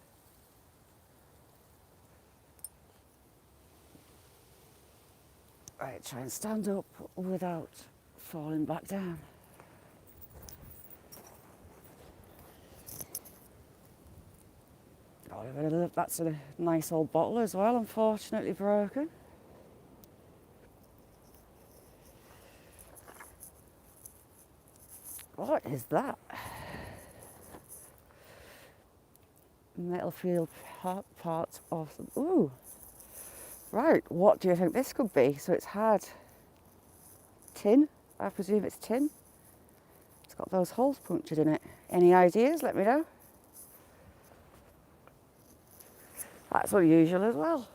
Right, try and stand up without falling back down. Oh, that's a nice old bottle as well, unfortunately broken. What is that? Metal field part of them. Ooh. Right, what do you think this could be? So it's had tin, I presume it's tin. It's got those holes punctured in it. Any ideas? Let me know. That's unusual as well.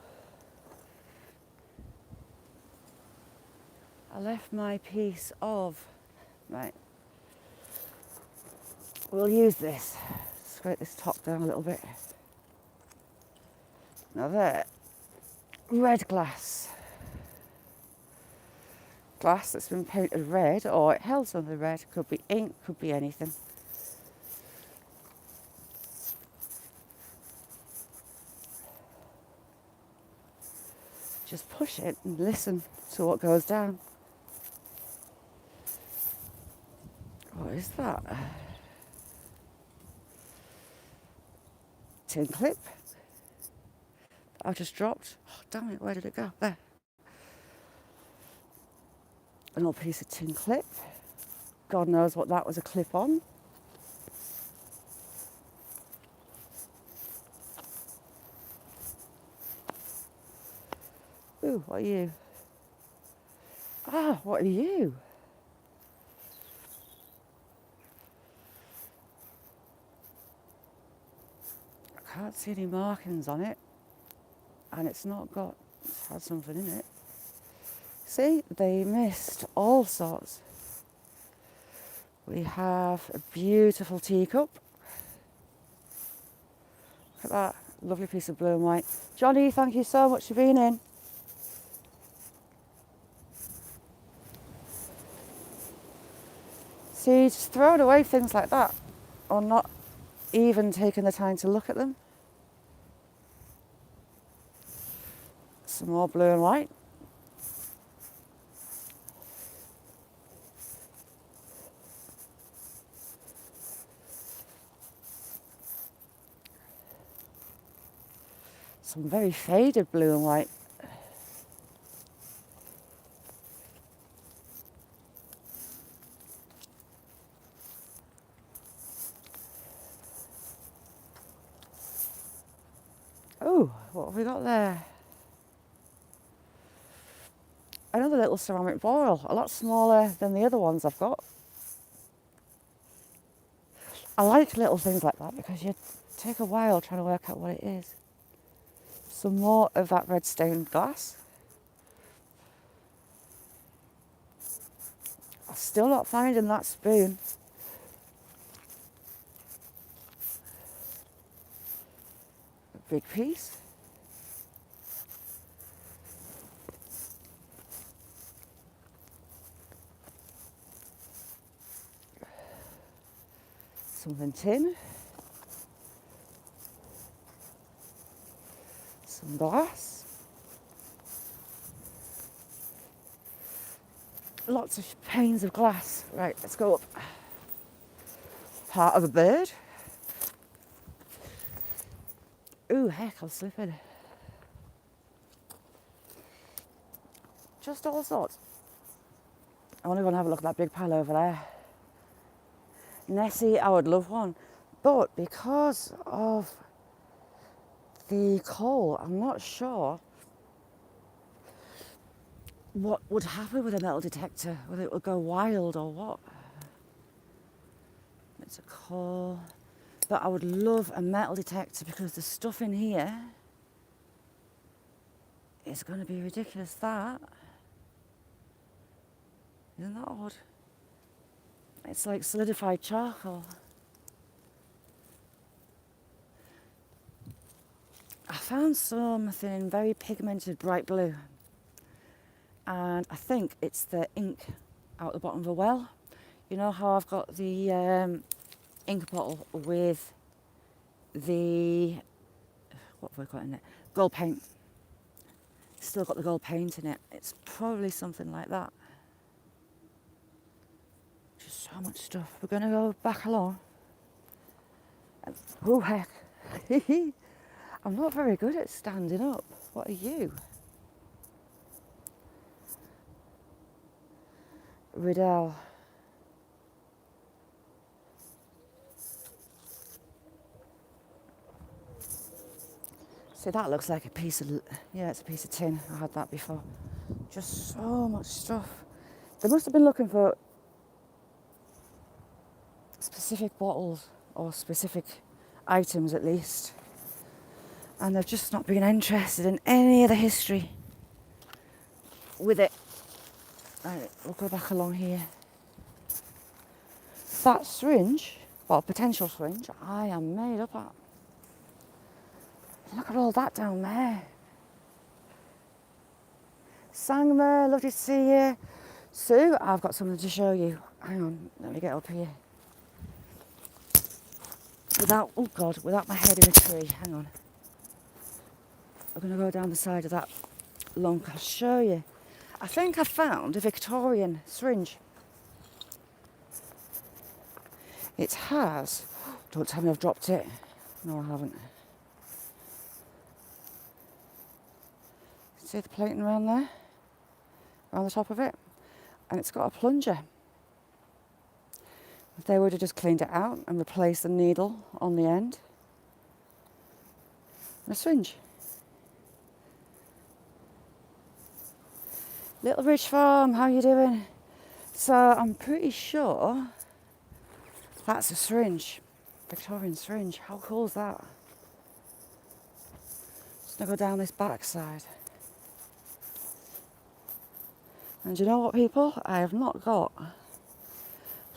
I left my piece of, right, we'll use this. Scrape this top down a little bit. Now there, red glass. Glass that's been painted red, or it held something red. Could be ink, could be anything. Just push it and listen to what goes down. What is that? Tin clip. I just dropped. Oh, damn it, where did it go? There. An old piece of tin clip. God knows what that was a clip on. Ooh, what are you? Ah, what are you? I can't see any markings on it. And it's had something in it. See, they missed all sorts. We have a beautiful teacup. Look at that, lovely piece of blue and white. Johnny, thank you so much for being in. See, just throwing away things like that, or not even taking the time to look at them. Some more blue and white. Some very faded blue and white. Oh, what have we got there? Another little ceramic boil, a lot smaller than the other ones I've got. I like little things like that because you take a while trying to work out what it is. Some more of that red stained glass. I'm still not finding that spoon. A big piece. Something tin. Some glass. Lots of panes of glass. Right, let's go up. Part of a bird. Ooh, heck, I'm slipping. Just all sorts. I want to go and have a look at that big pile over there. Nessie, I would love one. But because of the coal, I'm not sure what would happen with a metal detector, whether it would go wild or what. It's a coal. But I would love a metal detector because the stuff in here is going to be ridiculous. That. Isn't that odd? It's like solidified charcoal. I found something in very pigmented bright blue. And I think it's the ink out the bottom of a well. You know how I've got the ink bottle with the, what have I got in it? Gold paint. Still got the gold paint in it. It's probably something like that. Just so much stuff. We're going to go back along. Oh heck. I'm not very good at standing up. What are you? Riddell. See, that looks like a piece of, yeah, it's a piece of tin. I had that before. Just so much stuff. They must have been looking for specific bottles or specific items at least. And they've just not been interested in any of the history with it. Right, we'll go back along here. That syringe, well, potential syringe, I am made up at. Look at all that down there. Sangma, lovely to see you. Sue, I've got something to show you. Hang on, let me get up here. Without my head in a tree. Hang on. I'm going to go down the side of that lunk. I'll show you. I think I found a Victorian syringe. It has. Don't tell me I've dropped it. No, I haven't. See the plating around there? Around the top of it? And it's got a plunger. If they would have just cleaned it out and replaced the needle on the end. And a syringe. Little Ridge Farm, how you doing? So I'm pretty sure that's a syringe. Victorian syringe. How cool is that? Just gonna go down this back side. And you know what, people? I have not got...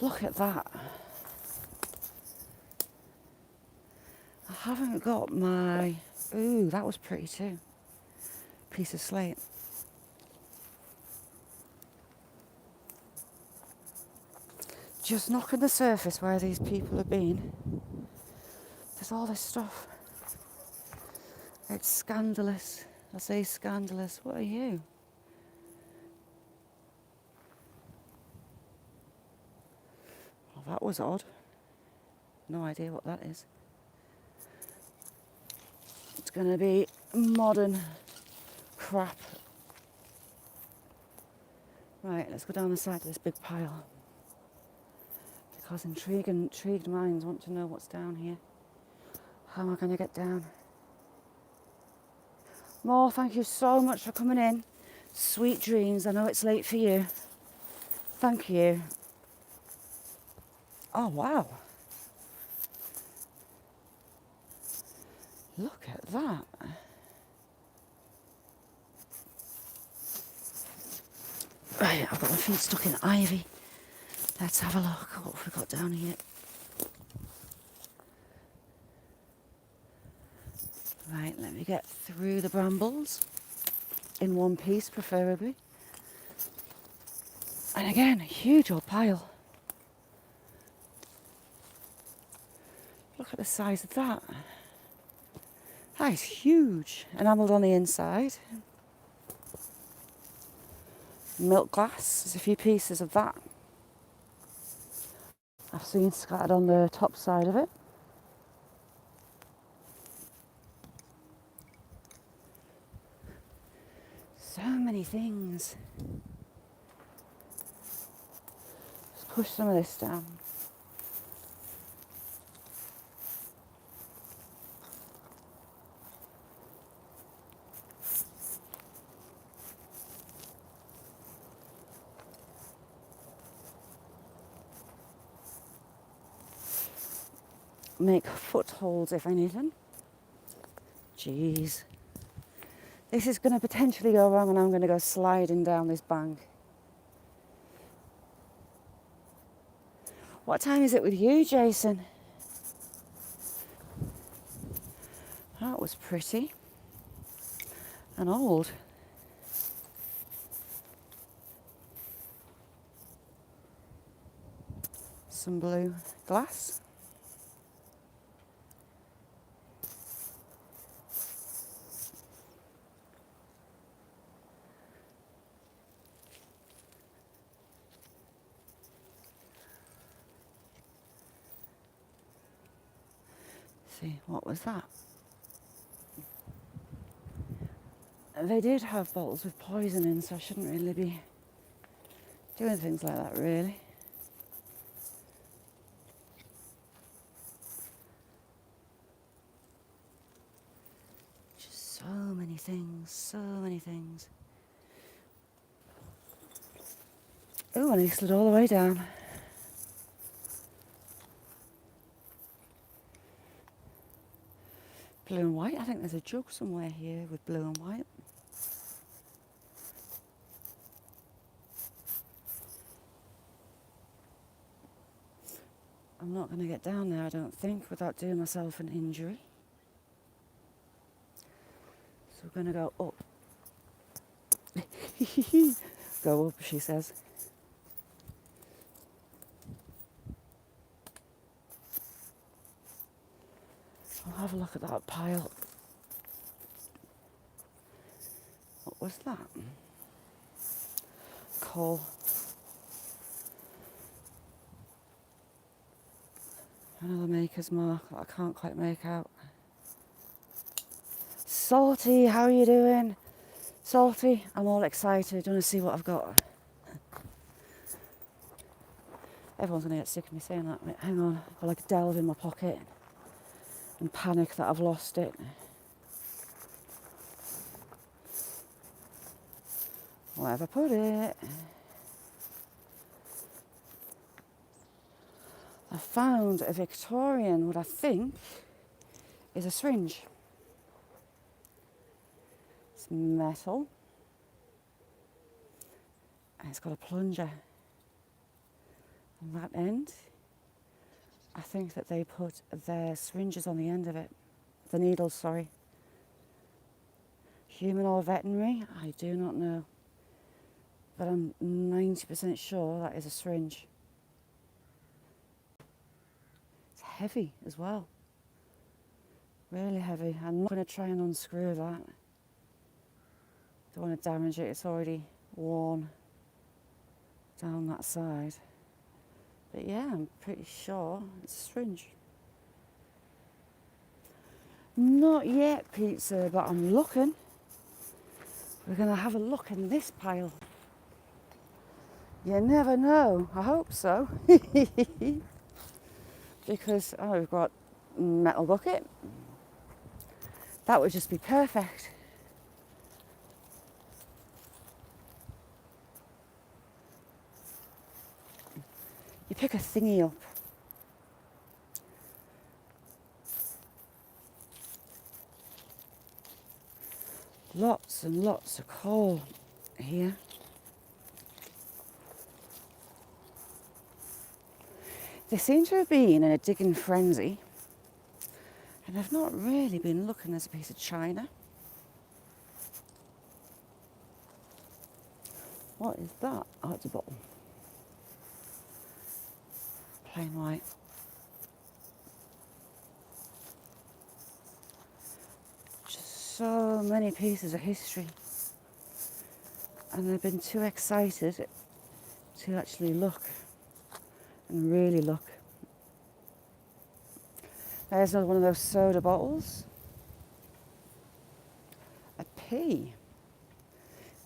Look at that. I haven't got my... Ooh, that was pretty too. Piece of slate. Just knocking the surface where these people have been. There's all this stuff. It's scandalous. I say scandalous. What are you? Well, that was odd. No idea what that is. It's going to be modern crap. Right, let's go down the side of this big pile. Because intrigued minds want to know what's down here. How am I going to get down? More, thank you so much for coming in. Sweet dreams. I know it's late for you. Thank you. Oh, wow. Look at that. Right, I've got my feet stuck in ivy. Let's have a look. What have we got down here? Right, let me get through the brambles. In one piece, preferably. And again, a huge old pile. Look at the size of that. That is huge. Enamelled on the inside. Milk glass. There's a few pieces of that I've seen scattered on the top side of it. So many things. Let's push some of this down. Make footholds, if anything. Jeez. This is going to potentially go wrong and I'm going to go sliding down this bank. What time is it with you, Jason? That was pretty. And old. Some blue glass. See, what was that? They did have bottles with poison in, so I shouldn't really be doing things like that, really. Just so many things, so many things. Oh, and he slid all the way down. Blue and white. I think there's a jug somewhere here with blue and white. I'm not going to get down there, I don't think, without doing myself an injury. We're going to go up. Go up, she says. I'll have a look at that pile. What was that? Coal. Another maker's mark that I can't quite make out. Salty, how are you doing? Salty, I'm all excited. Do you want to see what I've got? Everyone's going to get sick of me saying that. Wait, hang on, I'll like delve in my pocket and panic that I've lost it. Where have I put it? I found a Victorian, what I think is a syringe. It's metal. And it's got a plunger on that end. I think that they put their syringes on the end of it. The needles, sorry. Human or veterinary, I do not know. But I'm 90% sure that is a syringe. It's heavy as well. Really heavy. I'm not going to try and unscrew that. Don't want to damage it, it's already worn down that side. But yeah, I'm pretty sure it's a syringe. Not yet pizza, but I'm looking. We're going to have a look in this pile. You never know. I hope so. Because we've got a metal bucket. That would just be perfect. You pick a thingy up. Lots and lots of coal here. They seem to have been in a digging frenzy, and I've not really been looking. There's a piece of china. What is that? Oh, it's a bottle. Plain white. Just so many pieces of history, and I've been too excited to actually look and really look. There's another one of those soda bottles. A pea.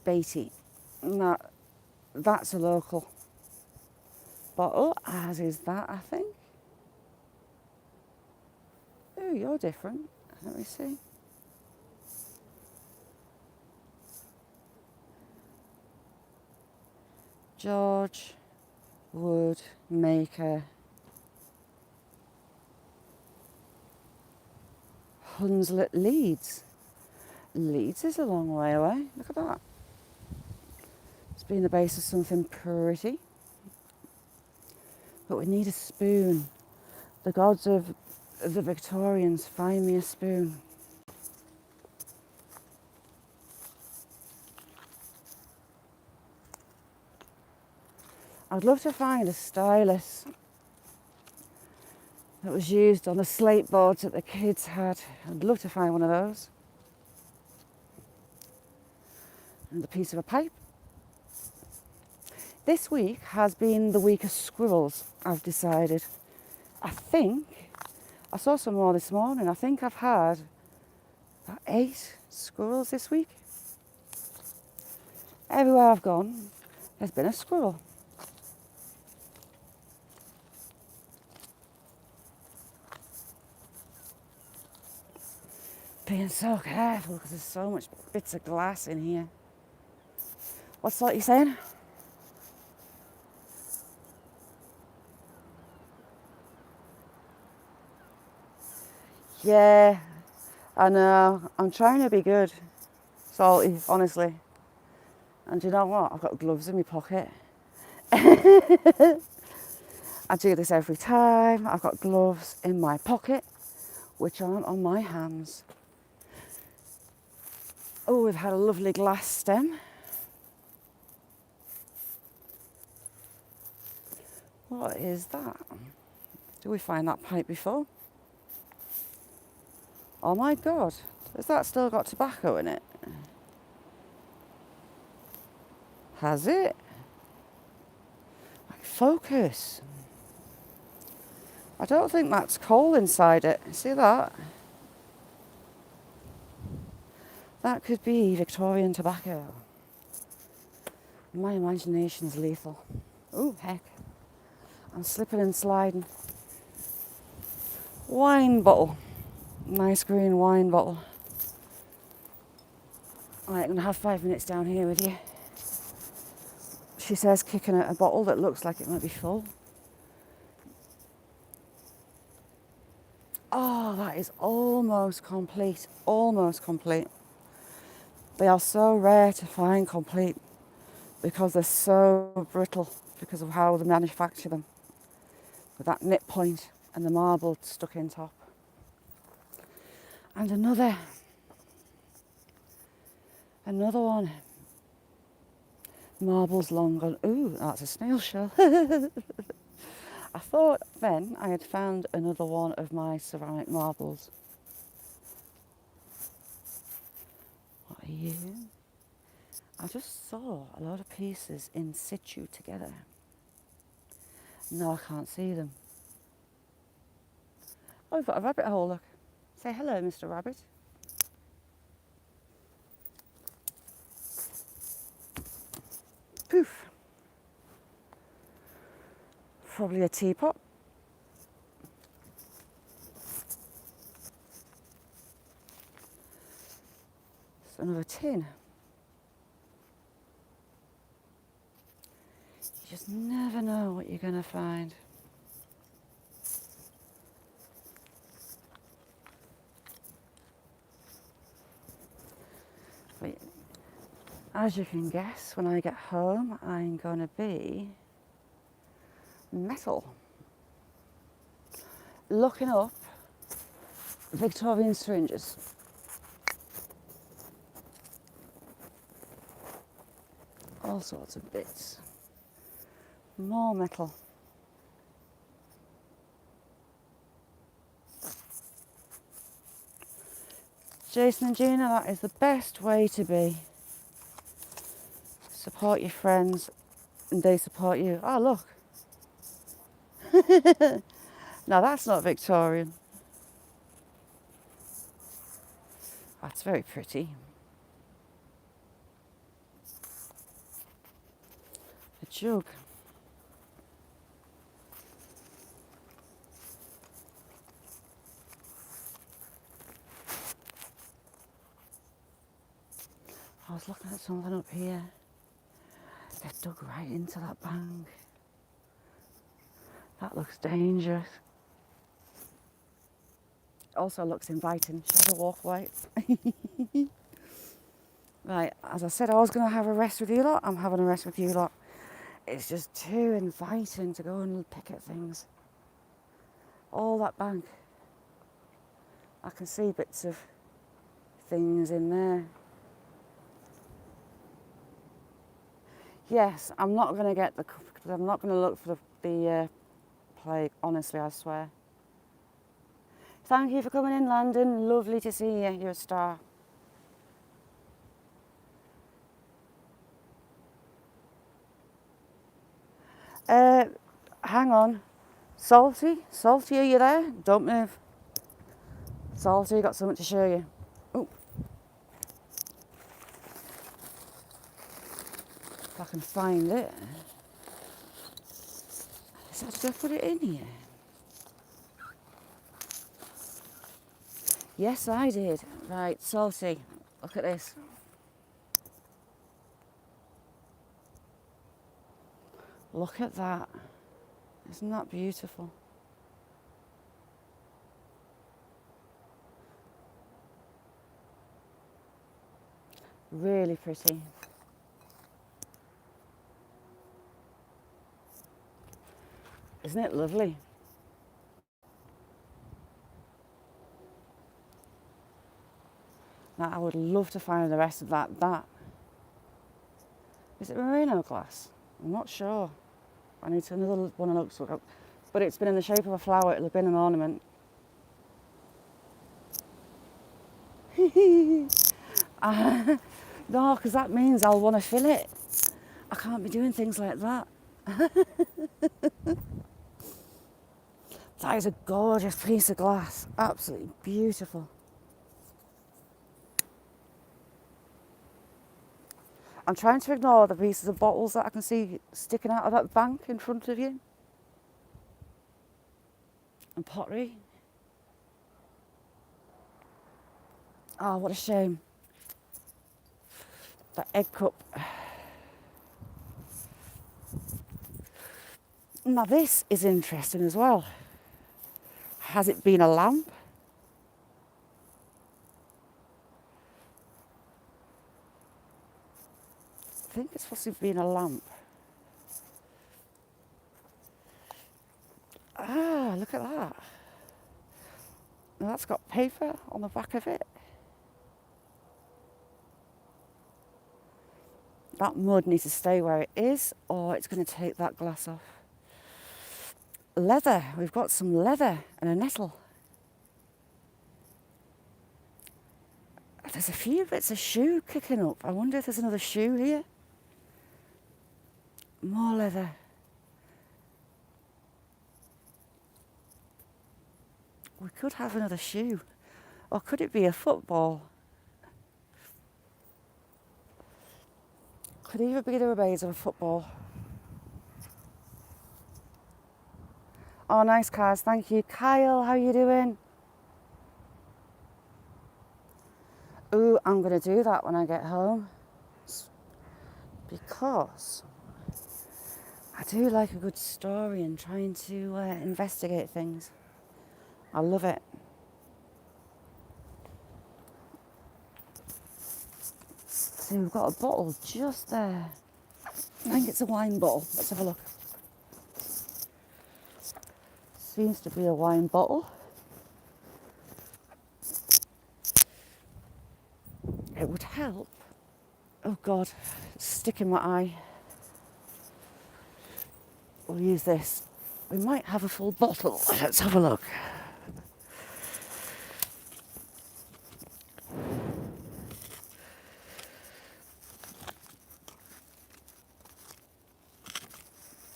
Beatty. Now, that's a local bottle, as is that, I think. Oh, you're different. Let me see. George Wood Maker. Hunslet, Leeds. Leeds is a long way away. Look at that. It's been the base of something pretty. But we need a spoon. The gods of the Victorians, find me a spoon. I'd love to find a stylus that was used on the slate boards that the kids had. I'd love to find one of those. And a piece of a pipe. This week has been the week of squirrels, I've decided. I saw some more this morning. I think I've had about 8 squirrels this week. Everywhere I've gone, there's been a squirrel. Being so careful because there's so much bits of glass in here. What's that you saying? Yeah, I know. I'm trying to be good. Salty, honestly. And do you know what? I've got gloves in my pocket. I do this every time. I've got gloves in my pocket, which aren't on my hands. Oh, we've had a lovely glass stem. What is that? Do we find that pipe before? Oh my God, has that still got tobacco in it? Has it? Focus. I don't think that's coal inside it. See that? That could be Victorian tobacco. My imagination's lethal. Oh, heck. I'm slipping and sliding. Wine bottle. Nice green wine bottle. Right, I'm going to have 5 minutes down here with you. She says kicking at a bottle that looks like it might be full. Oh, that is almost complete. Almost complete. They are so rare to find complete because they're so brittle because of how they manufacture them. With that nip point and the marble stuck in top. And another one. Marble's long gone. Ooh, that's a snail shell. I thought then I had found another one of my ceramic marbles. What are you? I just saw a lot of pieces in situ together. No, I can't see them. Oh, we've got a rabbit hole, look. Say hello, Mr. Rabbit. Poof. Probably a teapot. It's another tin. You just never know what you're going to find. But as you can guess, when I get home, I'm going to be metal. Looking up Victorian syringes. All sorts of bits. More metal. Jason and Gina, that is the best way to be. Support your friends and they support you. Oh, look. No, that's not Victorian. That's very pretty. A jug. I was looking at something up here. They've dug right into that bank. That looks dangerous. Also looks inviting. Should I walk away? Right, as I said, I was going to have a rest with you lot. I'm having a rest with you lot. It's just too inviting to go and pick at things. All that bank. I can see bits of things in there. Yes, I'm not going to get the... I'm not going to look for the plague, honestly, I swear. Thank you for coming in, Landon. Lovely to see you. You're a star. Hang on. Salty? Salty, are you there? Don't move. Salty, got something to show you. Oh. If I can find it. Did I put it in here? Yes, I did. Right, Salty, look at this. Look at that. Isn't that beautiful? Really pretty. Isn't it lovely? Now, I would love to find the rest of that. Is it merino glass? I'm not sure. I need to another one of looks up. But it's been in the shape of a flower. It'll have been an ornament. No, because that means I'll want to fill it. I can't be doing things like that. That is a gorgeous piece of glass. Absolutely beautiful. I'm trying to ignore the pieces of bottles that I can see sticking out of that bank in front of you. And pottery. Oh, what a shame. That egg cup. Now this is interesting as well. Has it been a lamp? I think it's supposed to have been a lamp. Ah, look at that. Now that's got paper on the back of it. That mud needs to stay where it is, or it's going to take that glass off. Leather. We've got some leather and a nettle. There's a few bits of shoe kicking up. I wonder if there's another shoe here. More leather. We could have another shoe. Or could it be a football? Could either be the remains of a football. Oh, nice cars. Thank you. Kyle, how you doing? Ooh, I'm going to do that when I get home. Because I do like a good story and trying to investigate things. I love it. See, we've got a bottle just there. I think it's a wine bottle. Let's have a look. Seems to be a wine bottle. It would help. Oh God, it's sticking my eye. We'll use this. We might have a full bottle. Let's have a look.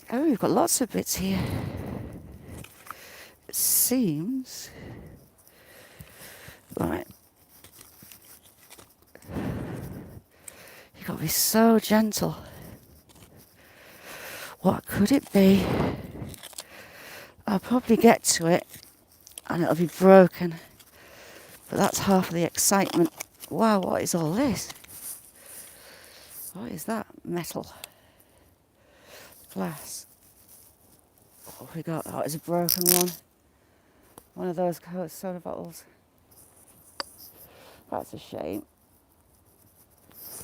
Oh, we've got lots of bits here. It seems. Right. You've got to be so gentle. What could it be? I'll probably get to it and it'll be broken. But that's half of the excitement. Wow, what is all this? What is that? Metal. Glass. What have we got? Oh, it's a broken one. One of those soda bottles. That's a shame.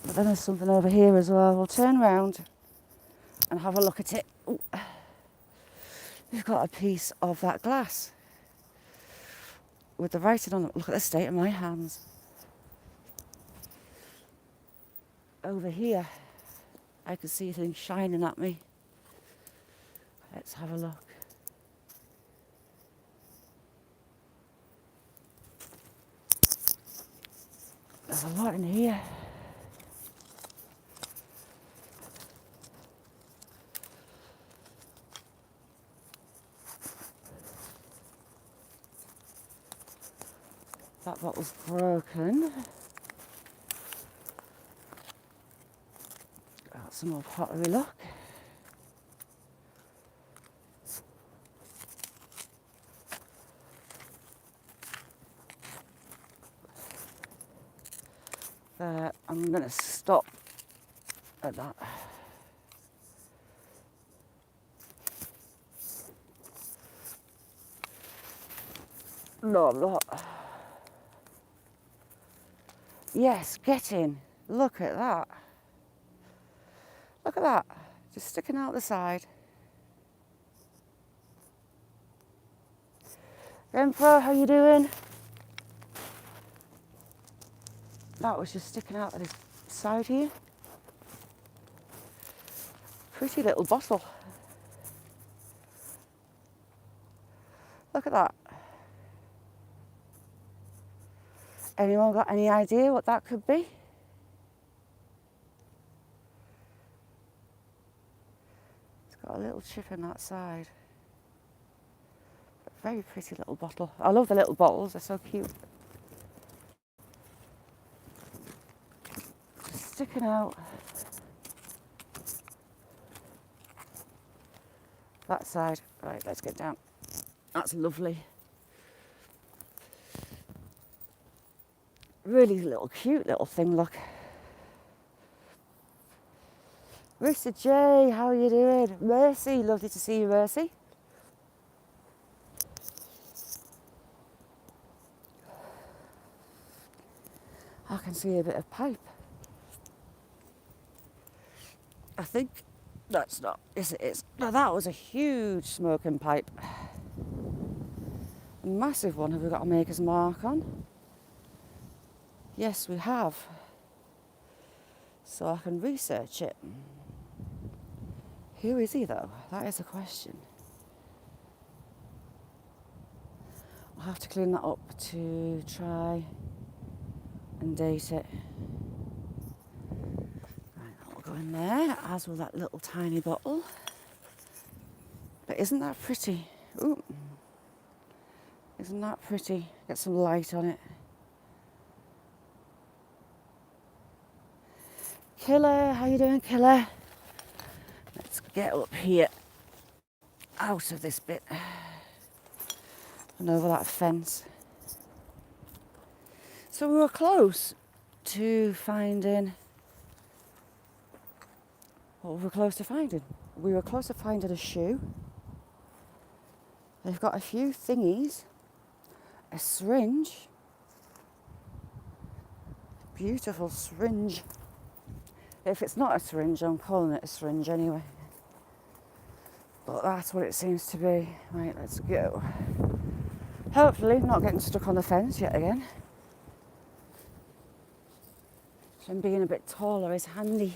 But then there's something over here as well. We'll turn round and have a look at it. Ooh. We've got a piece of that glass with the writing on it. Look at the state of my hands. Over here, I can see things shining at me. Let's have a look. There's a lot in here. That bottle's broken. Got some more pottery, look. There, I'm going to stop at that. No, I'm not. Yes, get in. Look at that. Look at that. Just sticking out the side. Emperor, how you doing? that was just sticking out of this side here. Pretty little bottle. Look at that. Anyone got any idea what that could be? It's got a little chip in that side. But very pretty little bottle. I love the little bottles, they're so cute. Just sticking out that side. Right, let's get down. That's lovely. Really little cute little thing, look. Mr. J, how are you doing? Mercy, lovely to see you, Mercy. I can see a bit of pipe. I think that's not, yes it is. Now that was a huge smoking pipe. A massive one. Have we got a maker's mark on? Yes, we have. So I can research it. Who is he though? That is a question. I'll have to clean that up to try and date it. Right, that will go in there, as will that little tiny bottle. But isn't that pretty? Ooh. Isn't that pretty? Get some light on it. Killer, how you doing, Killer? Let's get up here, out of this bit, and over that fence. So we were close to finding, what were we close to finding? We were close to finding a shoe. They've got a few thingies, a syringe, beautiful syringe. If it's not a syringe, I'm calling it a syringe anyway. But that's what it seems to be. Right, let's go. Hopefully not getting stuck on the fence yet again. And being a bit taller is handy.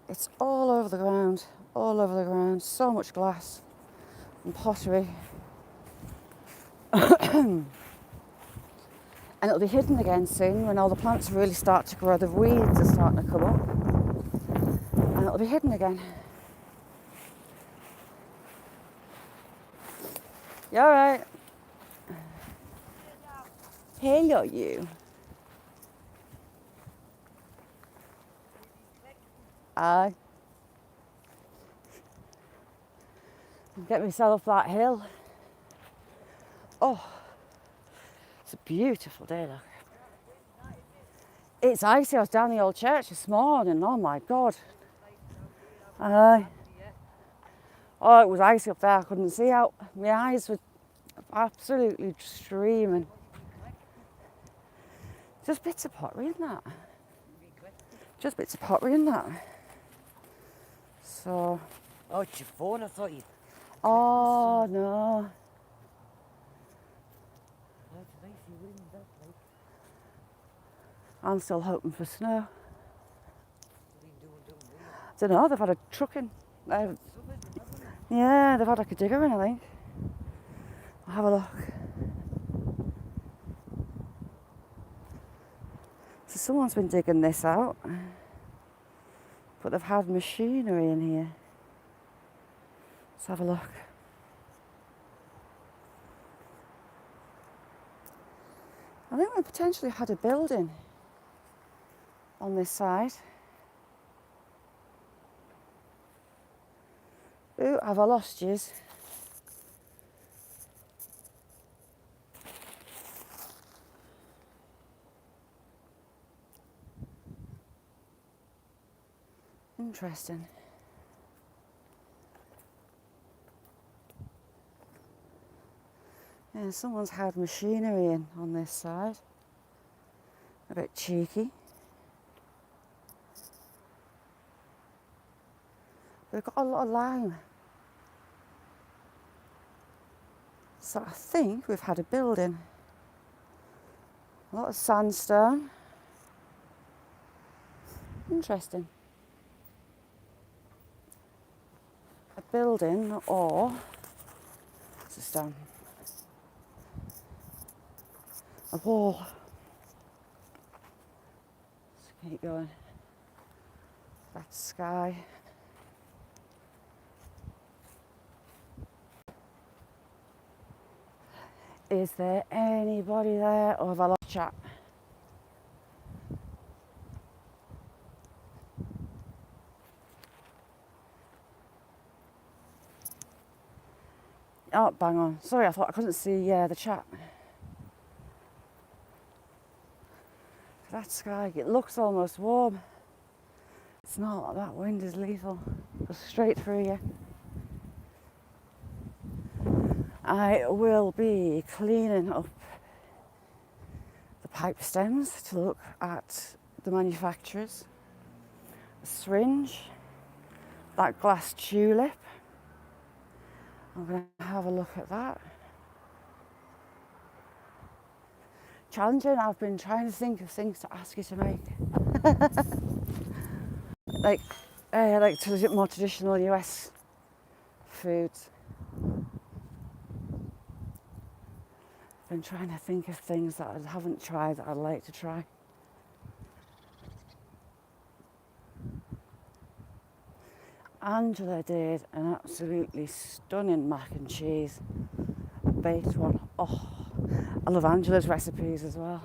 It's all over the ground, all over the ground. So much glass and pottery. And it'll be hidden again soon when all the plants really start to grow. The weeds are starting to come up. And it'll be hidden again. You alright? Hello, you. Aye. Get myself up that hill. Oh, it's a beautiful day, look. It's icy. I was down the old church this morning. Oh my God. Aye. Oh, it was icy up there. I couldn't see out. My eyes were absolutely streaming. Just bits of pottery in that. Just bits of pottery in that. So. Oh, it's your phone. I thought you. Oh no. I'm still hoping for snow. I don't know, they've had a truck in. Yeah, they've had like a digger in, I think. I'll have a look. So someone's been digging this out, but they've had machinery in here. Let's have a look. I think we potentially had a building on this side. Ooh, have I lost yous? Interesting. Yeah, someone's had machinery in on this side. A bit cheeky. They've got a lot of lime. So I think we've had a building. A lot of sandstone. Interesting. A building or what's this stone? A wall. Let's keep going. That's sky. Is there anybody there or have I lost chat? Oh, bang on. Sorry, I thought I couldn't see the chat. That sky, it looks almost warm. It's not, that wind is lethal. Goes straight through you. I will be cleaning up the pipe stems to look at the manufacturers. A syringe, that glass tulip. I'm going to have a look at that. Challenging, I've been trying to think of things to ask you to make. like more traditional US foods. Been trying to think of things that I haven't tried that I'd like to try. Angela did an absolutely stunning mac and cheese, baked one. Oh, I love Angela's recipes as well.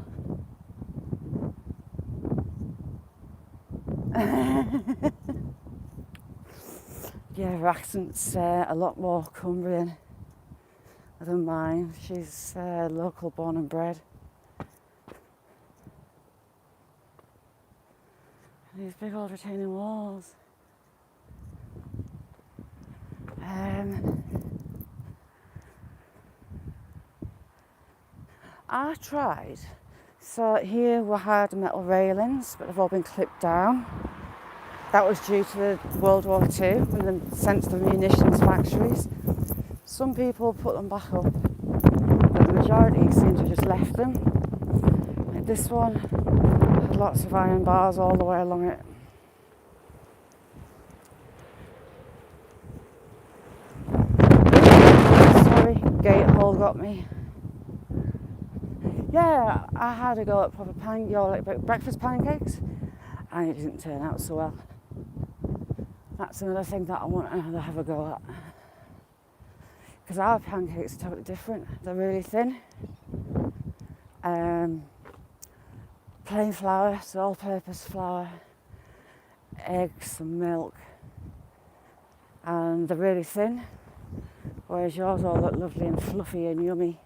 Yeah, her accent's a lot more Cumbrian than mine. She's local born and bred. These big old retaining walls. I tried. So here we had metal railings, but they've all been clipped down. That was due to World War II when they sent to the munitions factories. Some people put them back up, but the majority seem to have just left them. Like this one had lots of iron bars all the way along it. Sorry, gate hole got me. Yeah, I had a go at proper breakfast pancakes, and it didn't turn out so well. That's another thing that I want to have a go at. Because our pancakes are totally different. They're really thin. Plain flour, so all-purpose flour, eggs and milk, and they're really thin. Whereas yours all look lovely and fluffy and yummy.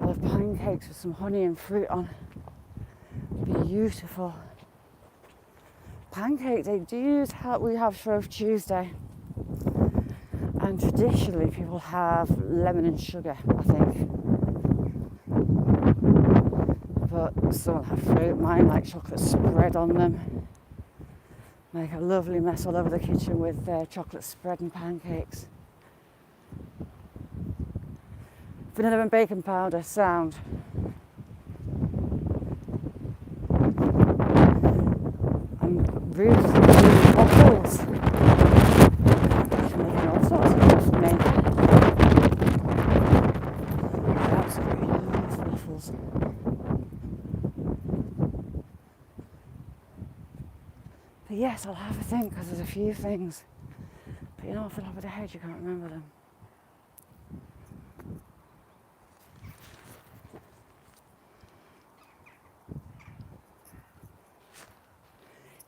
I love pancakes with some honey and fruit on. Beautiful. Pancake day, we have Shrove Tuesday. And traditionally people have lemon and sugar, I think. But some have fruit. Mine like chocolate spread on them. Make a lovely mess all over the kitchen with chocolate spread and pancakes. Vanilla and baking powder, sound. And Ruth waffles. She's making all sorts of stuff for me. I absolutely love waffles. But yes, I'll have a think because there's a few things. But you know, off the top of the head, you can't remember them.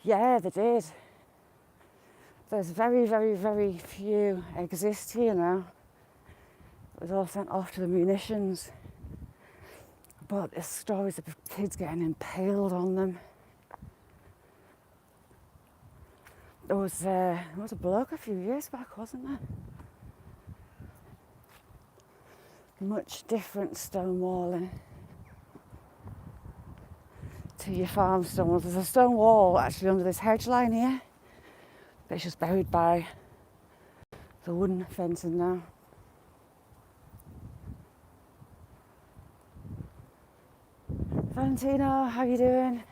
Yeah, they did. There's very, very, very few exist here now. It was all sent off to the munitions. But there's stories of kids getting impaled on them. There was a bloke a few years back, wasn't there? Much different stone walling to your farm stone walls. There's a stone wall actually under this hedge line here, but it's just buried by the wooden fencing now. Valentino, how you doing?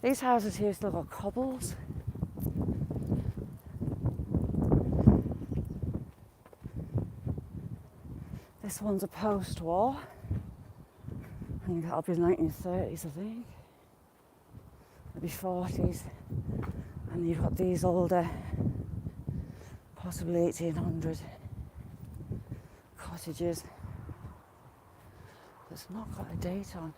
These houses here still got cobbles. This one's a post-war. I think that'll be the 1930s, I think. Maybe 40s. And you've got these older, possibly 1800 cottages. It's not got a date on.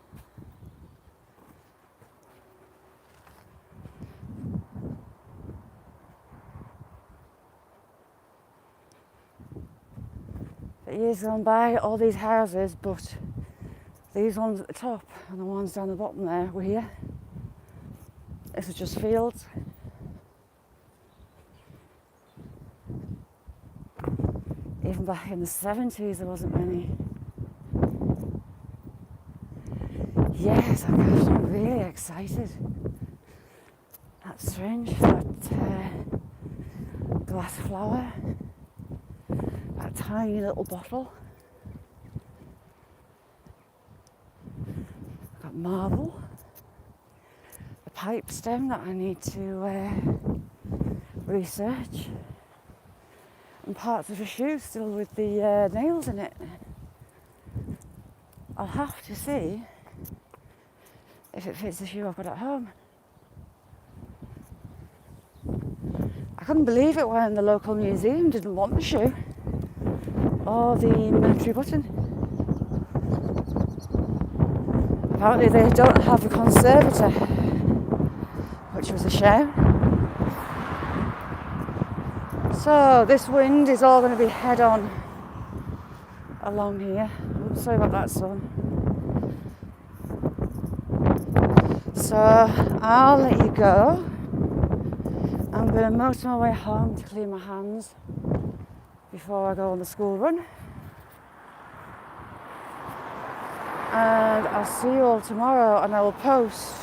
But years gone by, all these houses, but these ones at the top and the ones down the bottom there were here. This was just fields. Even back in the 70s, there wasn't many. Yes, I'm really excited. That's strange, that glass flower, that tiny little bottle. I've got marble, a pipe stem that I need to research, and parts of a shoe still with the nails in it. I'll have to see if it fits the shoe I've got at home. I couldn't believe it when the local museum didn't want the shoe or the military button. Apparently they don't have a conservator, which was a shame. So this wind is all going to be head on along here. Oops, sorry about that, son. So I'll let you go. I'm going to motor my way home to clean my hands before I go on the school run. And I'll see you all tomorrow, and I will post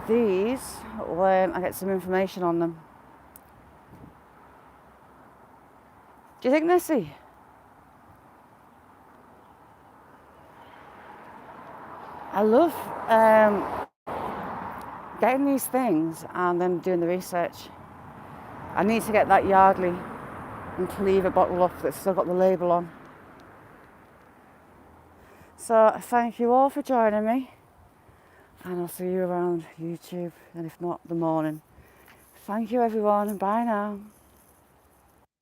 these when I get some information on them. Do you think, Nessie? I love getting these things and then doing the research. I need to get that Yardley and Cleaver bottle up that's still got the label on. So thank you all for joining me, and I'll see you around YouTube, and if not, the morning. Thank you everyone, and bye now.